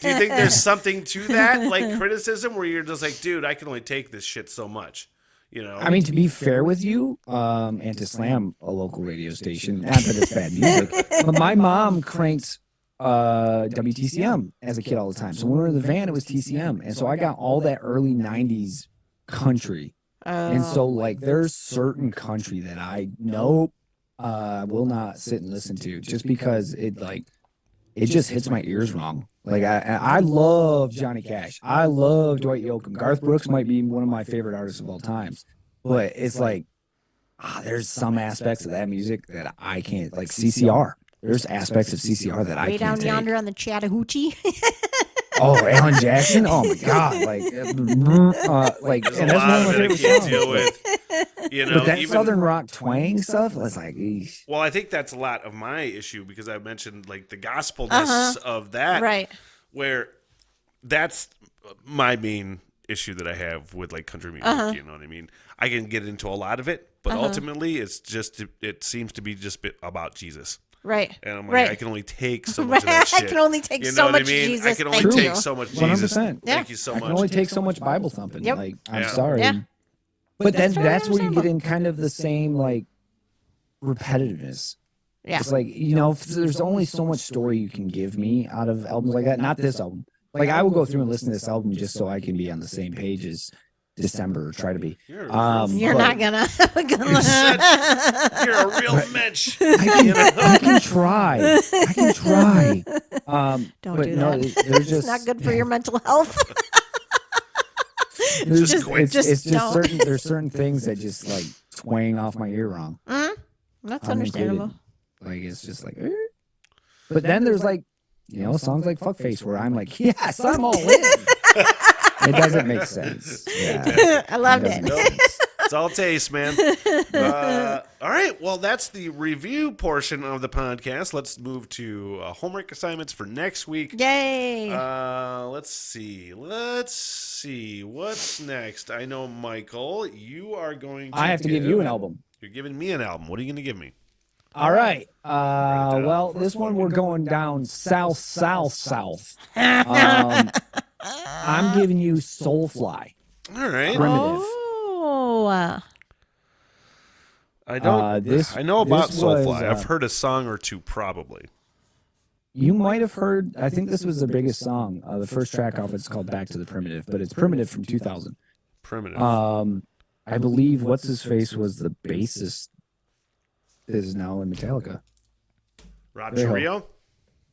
you think there's something to that, like criticism, where you're just like, dude, I can only take this shit so much, you know? I mean, to be fair with you, and to slam a local radio station, not that it's bad music, but my mom cranked WTCM as a kid all the time. So when we were in the van, it was TCM, and so I got all that early '90s country. And so, like, there's certain country that I will not sit and listen to just because it just hits my ears wrong. Like, I love Johnny Cash. I love Dwight Yoakam. Garth Brooks might be one of my favorite artists of all times. But it's like, there's some aspects of that music that I can't, like CCR. There's aspects of CCR that I Way can't down take. yonder on the Chattahoochee. Oh, Alan Jackson! Oh my God! Like, and that's one There's a of lot my of it I favorite can't songs. deal with. You know, But that even, southern rock twang stuff was like, eesh. well, I think that's a lot of my issue because I mentioned like the gospelness of that, Right. where that's my main issue that I have with like country music. You know what I mean? I can get into a lot of it, but ultimately, it seems to be just about Jesus. Right. And I'm like, right. I can only take so much of that shit. I can only take You so know what much I mean? Jesus. I can only Thank take you. so much Jesus. 100%. Thank you so I can much. only take so much Bible thumping. Yep. Like, I'm Yeah. sorry. Yeah. But then That's that's totally where you get understandable. in kind of the same like repetitiveness. Yeah. It's like, there's only so much story you can give me out of albums like that. Not this album. Like I will go through and listen to this album just so I can be on the same page as December or try to be. You're a real You're but not gonna. You're a real mensch. I can try. I can try. Don't but do no, that. there's just It's not good for your mental health. There's Just quit. it's just don't. there's certain things that just like twang off my ear wrong. That's I'm understandable. included. Like it's just like, eh. But then there's like, songs like Fuckface where I'm like, yes, I'm all in. It doesn't make sense. Yeah, I loved doesn't it. make sense. It's all taste, man. All right. Well, that's the review portion of the podcast. Let's move to homework assignments for next week. Yay. Let's see. What's next? I know, Michael, you are going to I have to give you an album. You're giving me an album. What are you going to give me? All right. Well, this one we're going down south. I'm giving you Soulfly. All right. Primitive. Oh. I don't. this- I know about this was, Soulfly. I've heard a song or two, probably. You might have heard, I think this was the biggest song. The first track off it's called Back to the Primitive, but it's Primitive from 2000. Primitive. I believe what's his face was the bassist is now in Metallica. Rob there you Trujillo?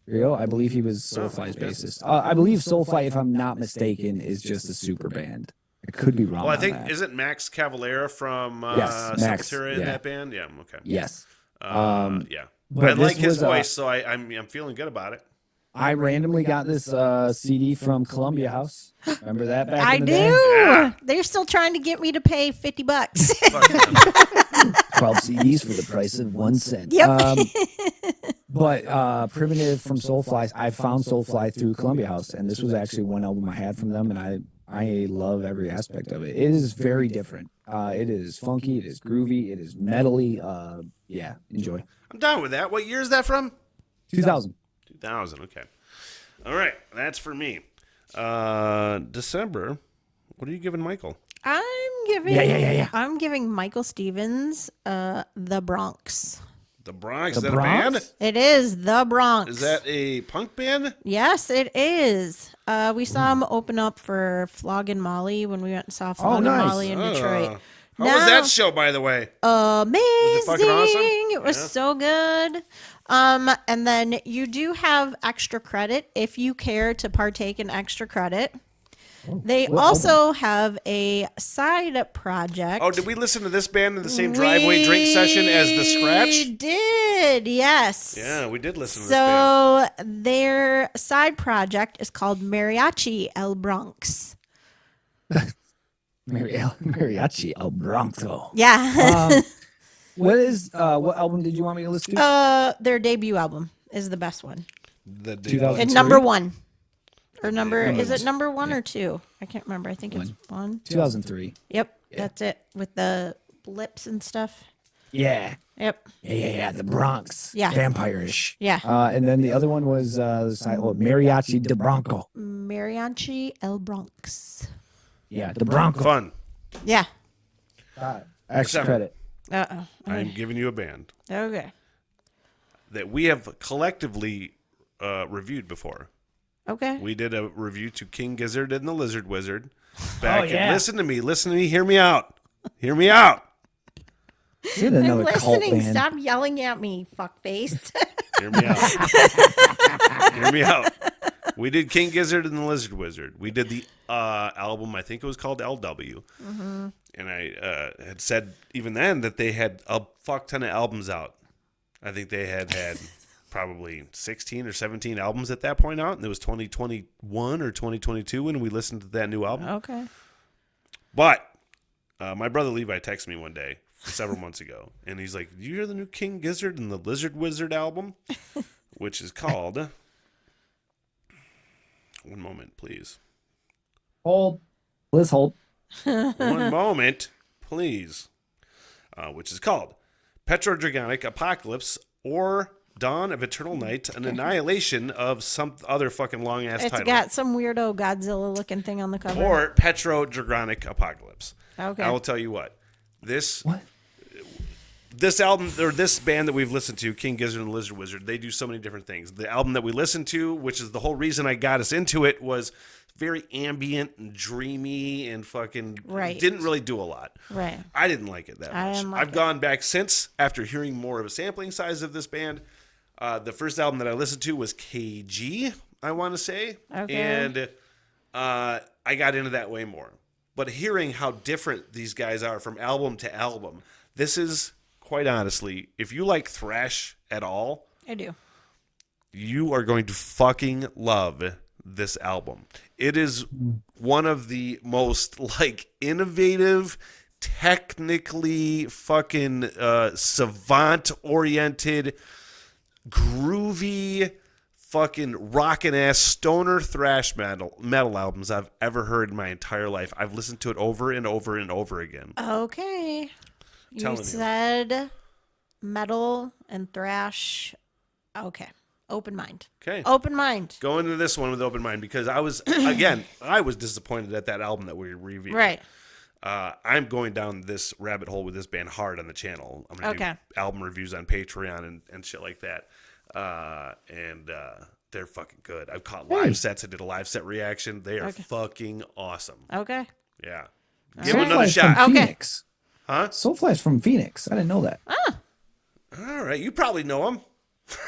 Rio, I believe he was Soulfly's bassist. I believe Soulfly, if I'm not mistaken, is just a super band. I could be wrong. Well, I on think that. isn't Max Cavalera from Yes, Max, Sepultura in yeah. that band? Yeah. Okay. Yes. Yeah. but I like this his was, voice, so I'm feeling good about it. I randomly got this CD from Columbia House. Remember that back I in the do. day? Yeah. They're still trying to get me to pay $50. 12 CDs for the price of 1 cent. Yep. But Primitive from Soulfly, I found Soulfly through Columbia House, and this was actually one album I had from them, and I love every aspect of it. It is very different. It is funky, it is groovy, it is metally. Yeah, enjoy. I'm down with that. What year is that from? 2000. 2000. Okay. All right. That's for me. December. What are you giving Michael? I'm giving. Yeah. I'm giving Michael Stevens, The Bronx. The Bronx. The Is that Bronx? a band? It is The Bronx. Is that a punk band? Yes, it is. We saw him open up for Flog and Molly when we went and saw Flog and nice. Molly in Detroit. How was that show, by the way? Amazing! fucking awesome? It was Yeah. so good. And then you do have extra credit if you care to partake in extra credit. They what also have a side project. Oh, did we listen to this band in the same driveway drink session as The Scratch? We did, yes. Yeah, we did listen to this band. So their side project is called Mariachi El Bronx. Mariachi El Bronco. Yeah. What album did you want me to listen to? Their debut album is the best one. The 2000. And Three? number one. Or number, Number is it one. number one or two? I can't remember. I think it's one. 2003. Yep, that's it. With the blips and stuff. Yeah. Yep. Yeah. The Bronx. Yeah. Vampire-ish. Yeah. And then the other one was Mariachi de Bronco. Mariachi El Bronx. Yeah, the Bronco. Fun. Yeah. Extra credit. Uh-oh. I'm giving you a band Okay. that we have collectively reviewed before. Okay. We did a review to King Gizzard and the Lizard Wizard. Back yeah. listen to me, hear me out. Hear me out. Did I'm another cult listening. band. Stop yelling at me, fuckface. Hear me out. Hear me out. We did King Gizzard and the Lizard Wizard. We did the album, I think it was called LW. Mm-hmm. And I had said even then that they had a fuck ton of albums out. I think they had probably 16 or 17 albums at that point out. And it was 2021 or 2022 when we listened to that new album. Okay. But my brother Levi texted me one day several months ago. And he's like, "Did you hear the new King Gizzard and the Lizard Wizard album?" Which is called... One moment, please. Hold. Liz, hold. One moment, please. Which is called Petrodragonic Apocalypse or Dawn of Eternal Night, an annihilation of some other fucking long-ass It's title. got some weirdo Godzilla-looking thing on the cover. Or Petrodragonic Apocalypse. Okay. I will tell you what. This What? album, or this band that we've listened to, King Gizzard and the Lizard Wizard, they do so many different things. The album that we listened to, which is the whole reason I got us into it, was very ambient and dreamy and fucking Right. didn't really do a lot. Right. I didn't like it that I much. didn't like I've it. gone back since after hearing more of a sampling size of this band. The first album that I listened to was KG, I want to say. Okay. And I got into that way more. But hearing how different these guys are from album to album, this is, quite honestly, if you like thrash at all, I do. you are going to fucking love this album. It is one of the most like innovative, technically fucking savant oriented, groovy, fucking rockin' ass stoner thrash metal albums I've ever heard in my entire life. I've listened to it over and over and over again. Okay. Telling You you. said metal and thrash. Okay. Open mind. Okay. Open mind. Go into this one with open mind because I was disappointed at that album that we reviewed. Right. I'm going down this rabbit hole with this band hard on the channel. I'm going to do album reviews on Patreon and shit like that. And they're fucking good. I've caught live sets. I did a live set reaction. They are fucking awesome. Okay. Yeah. Give them another Soulfly's shot. from Okay. Phoenix. Huh? Soulfly's from Phoenix. I didn't know that. All right. You probably know them.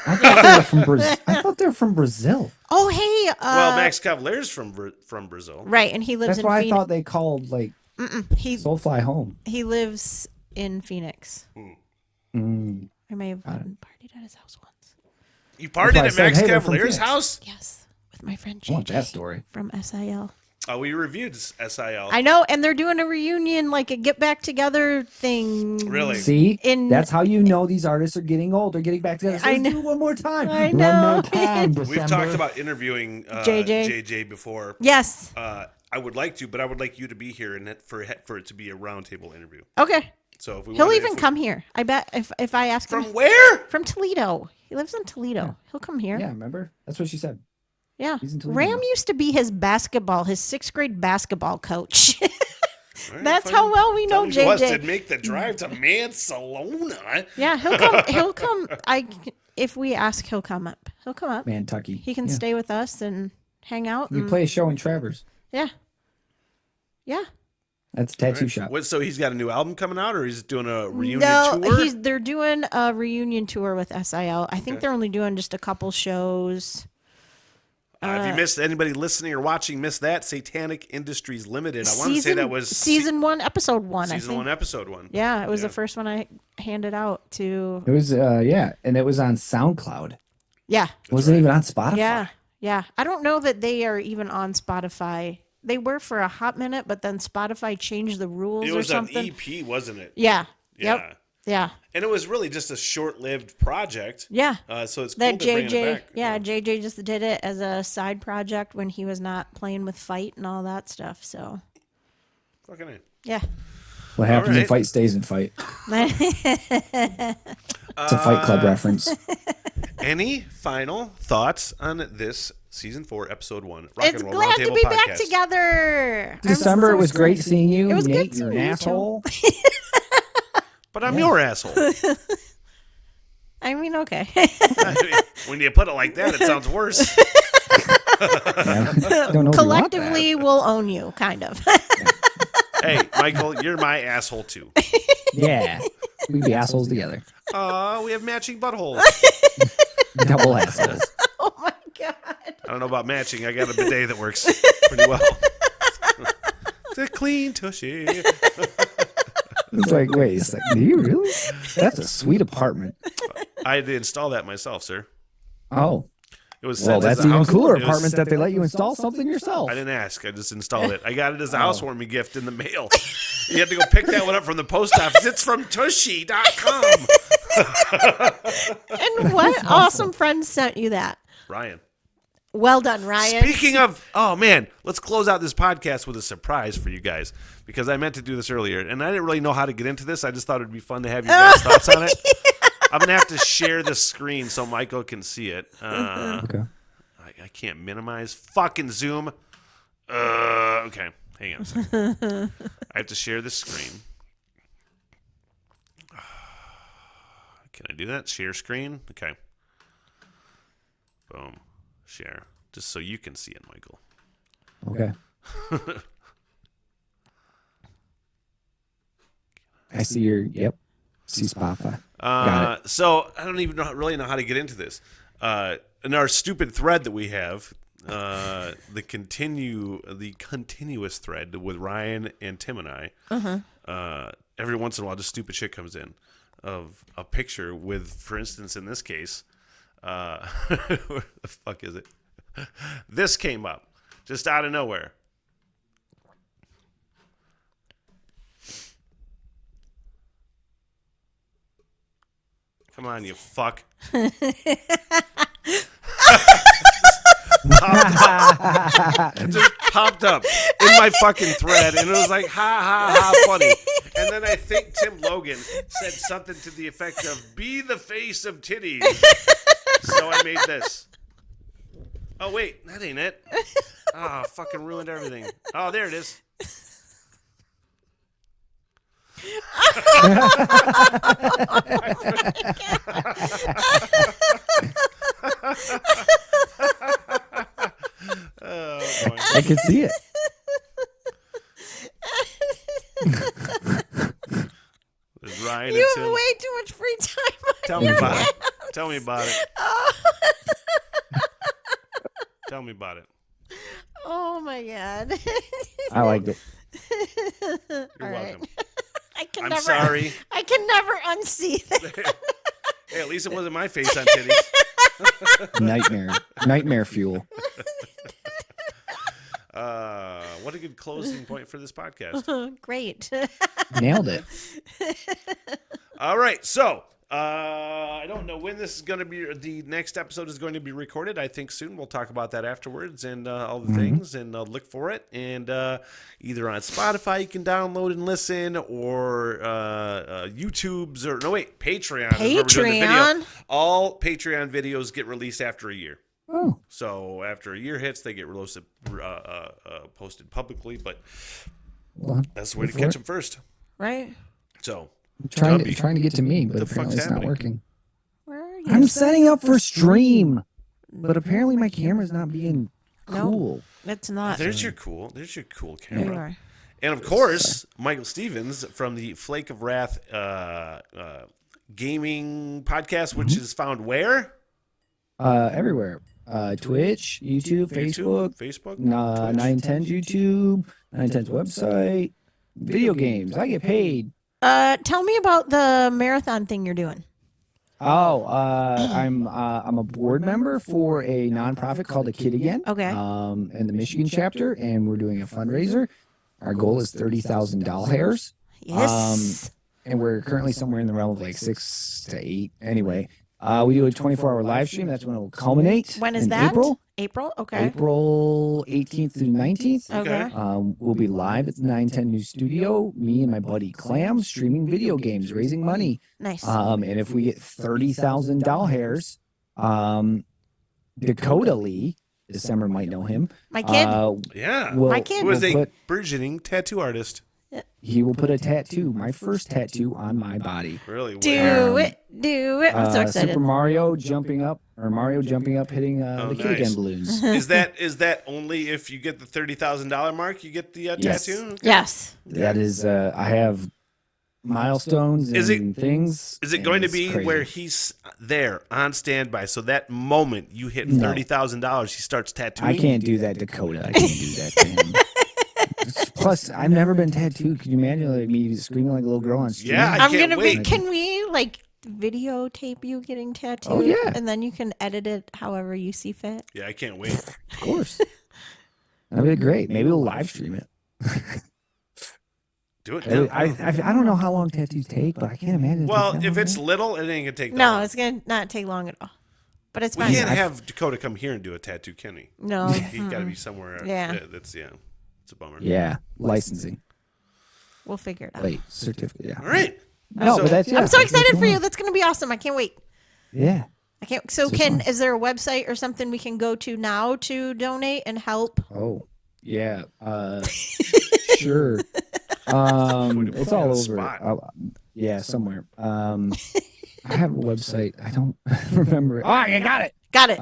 I thought they were from Brazil. I thought they were from Brazil. Oh, hey. Well, Max Cavalier's from Brazil. Right, and he lives That's in why I Phoenix. thought they called like He Soulfly home. he lives in Phoenix. Mm. I may have partied at his house once. You partied That's why I at said, Max hey, they're from Cavalier's Phoenix. house? Yes, with my friend I want JJ that story. from SIL. Oh, we reviewed SIL. I know, and they're doing a reunion, like a get back together thing. Really? See, In- that's how you know these artists are getting old. They're getting back together. So I let's know. do it one more time. I One know. more time. We've December. talked about interviewing JJ before. Yes. I would like to, but I would like you to be here and for it to be a roundtable interview. Okay. So if we He'll wanted- even come here. I bet if I ask From him. where? From Toledo. He lives in Toledo. He'll come here. Yeah, remember? That's what she said. Yeah. He's in Toledo Ram now. used to be his 6th grade basketball coach. All right, That's fine. how well we Tell know me who wants JJ. to make the drive to Mansalona. Yeah, he'll come. He'll come. If we ask, he'll come up. He'll come up. Mantucky. He can Yeah. stay with us and hang out. You and- play a show in Travers. Yeah. Yeah. That's a tattoo shop. What, so he's got a new album coming out, or he's doing a reunion tour? No, they're doing a reunion tour with SIL. I think they're only doing just a couple shows. If you missed anybody listening or watching, missed that Satanic Industries Limited. I want to say that was season 1, episode 1. I season think. 1, episode 1. Yeah, it was the first one I handed out to. It was, yeah, and it was on SoundCloud. Yeah, It wasn't even on Spotify. yeah, yeah. I don't know that they are even on Spotify. They were for a hot minute, but then Spotify changed the rules It or was an something. EP, wasn't it? Yeah. Yeah. Yep. Yeah. And it was really just a short-lived project. Yeah. So it's cool That to bring it JJ, back. yeah, JJ just did it as a side project when he was not playing with Fight and all that stuff. So, Fucking A. yeah. What happens in right. Fight stays in Fight. It's a Fight Club reference. Any final thoughts on this season 4, episode 1? Rock It's and Roll glad to Roundtable be Podcast. back together. I'm December, so it was great seeing you. It was Nate, good you're an seeing you, asshole. But I'm your asshole. I mean, okay. When you put it like that, it sounds worse. Yeah. Don't know if you want that. Collectively, we'll own you, kind of. Hey, Michael, you're my asshole too. Yeah. We'd be assholes together. We have matching buttholes. Double assholes. Oh my god. I don't know about matching. I got a bidet that works pretty well. It's a clean tushy. It's like, wait a second. Do you really? That's a sweet apartment. I had to install that myself, sir. Oh. It was Well, sent as that's a even house- cooler it was apartment sent- that they let you install something yourself. I didn't ask. I just installed it. I got it as a housewarming gift in the mail. You had to go pick that one up from the post office. It's from tushy.com. And what awesome friend sent you that? Ryan. Well done, Ryan. Speaking of, oh man, let's close out this podcast with a surprise for you guys because I meant to do this earlier and I didn't really know how to get into this. I just thought it'd be fun to have you guys' thoughts on it. I'm gonna have to share the screen so Michael can see it. Okay. I can't minimize fucking Zoom. Okay, hang on a second. I have to share the screen. Can I do that? Share screen? Okay. Boom. Share. Just so you can see it, Michael. Okay. I see your, yep. See Spotify. Got it. So I don't even really know how to get into this. In our stupid thread that we have, the continuous thread with Ryan and Tim and I, every once in a while, just stupid shit comes in of a picture with, for instance, in this case, where the fuck is it? This came up just out of nowhere. Come on, you fuck. Just popped up in my fucking thread, and it was like, ha, ha, ha, funny. And then I think Tim Logan said something to the effect of, be the face of titties. So I made this. Oh, wait, that ain't it. Oh, fucking ruined everything. Oh, there it is. Oh, boy. I can see it. There's Ryan You and have Tim. way too much free time. On Tell me your about hands. it. Tell me about it. Tell me about it. Oh my god. I liked it. You're All right. welcome. I can I'm never. sorry. I can never unsee that. Hey, at least it wasn't my face on titties. Nightmare fuel. What a good closing point for this podcast. Great. Nailed it. All right, so I don't know when this is going to be. The next episode is going to be recorded. I think soon. We'll talk about that afterwards and all the things, and look for it. And either on Spotify you can download and listen, or YouTube's or Patreon. Is where we're doing the video. All Patreon videos get released after a year. Oh. So after a year hits, they get released, posted publicly. But Well, that's the way to catch them first. Right. So. trying to get to me, but the apparently fuck's it's not happening? working. Where are you? I'm setting up for stream, but apparently my camera's not being cool. It's not. There's your cool There you camera. are. And of course, Michael Stevens from the Flake of Wrath gaming podcast, which is found where? Everywhere. Twitch, YouTube, Facebook, Twitch. 910's YouTube, 910's website, video games. I get paid. Tell me about the marathon thing you're doing. Oh, I'm a board member for a nonprofit called A Kid Again. Okay. In the Michigan chapter, and we're doing a fundraiser. Our goal is $30,000. Yes. And we're currently somewhere in the realm of like 6 to 8. Anyway, we do a 24-hour live stream. That's when it will culminate. When is in that? April. Okay. April 18th through 19th. Okay. We'll be live at the 910 News Studio. Me and my buddy Clam streaming video games, raising money. Nice. And if we get $30,000, Dakota Lee, December might know him. My kid. Yeah. My kid. Who is will a put- burgeoning tattoo artist. He will put a tattoo, my first tattoo, on my body. Really? Do it. I'm so excited. Super Mario jumping up, hitting the Kid Again nice. balloons. Is that only if you get the $30,000 mark, you get the Yes. tattoo? Okay. Yes. That is, I have milestones and Is it- things. Is it and going to it's be crazy. where he's there on standby? So that moment you hit $30,000, he starts tattooing. I can't do that, Dakota. I can't do that to him. Plus, I've never been tattooed. Can you imagine like me screaming like a little girl on stream? Yeah, I I'm can't gonna wait. be. Can we like videotape you getting tattooed? Oh, yeah. And then you can edit it however you see fit. Yeah, I can't wait. Of course. That'd be great. Maybe we'll live stream it. Do it. I don't know how long tattoos take, but I can't imagine. it Well, takes that if long. it's little, it ain't gonna take that No, long. it's gonna not take long at all. But it's We fine. can't have Dakota come here and do a tattoo, can he? No. He got to be somewhere. Yeah. That's it's a bummer. Yeah, licensing. We'll figure it out. Wait, certificate. Yeah. All right. No, So- but that's I'm so that's excited for going you. on. That's gonna be awesome. I can't wait. Yeah. I can't. So So can fun. is there a website or something we can go to now to donate and help? Oh, yeah. Sure. Way to It's put me on all the over. spot. Yeah, somewhere. I have a website. I don't remember it. Oh, I got it. Got it.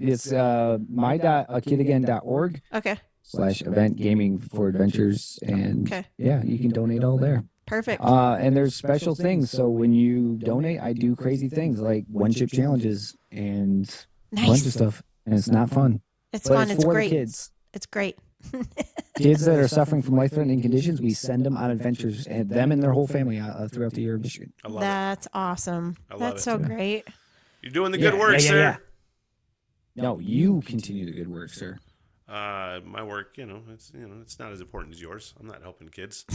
It's my.akidagain.org Okay. /event gaming for adventures, and Okay. yeah, you can donate all there. Perfect. And there's special things. So when you donate, I do crazy things like one chip challenges and a bunch of Nice. stuff, and it's not fun. It's But fun. It's for great. the kids. It's great. Kids that are suffering from life-threatening conditions, we send them on adventures, and them and their whole family throughout the year of Michigan. I love it. That's awesome. I love That's it. so great. You're doing the Yeah, good work, yeah, yeah, sir. yeah. No, you continue the good work, sir. My work, it's not as important as yours. I'm not helping kids.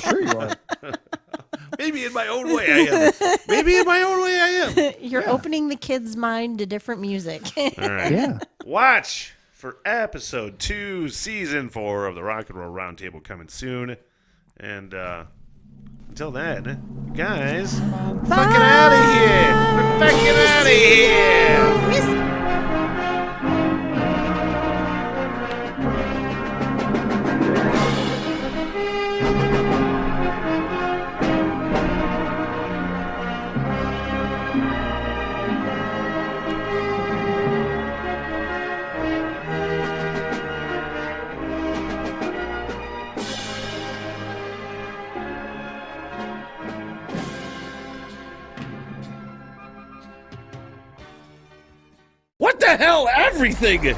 Sure you are. Maybe in my own way I am. Maybe in my own way I am. You're opening the kid's mind to different music. All right. Yeah. Watch for episode 2, season 4 of the Rock and Roll Roundtable coming soon. And until then, guys, fucking out of here. We're fucking out of here. Miss- What the hell? Everything.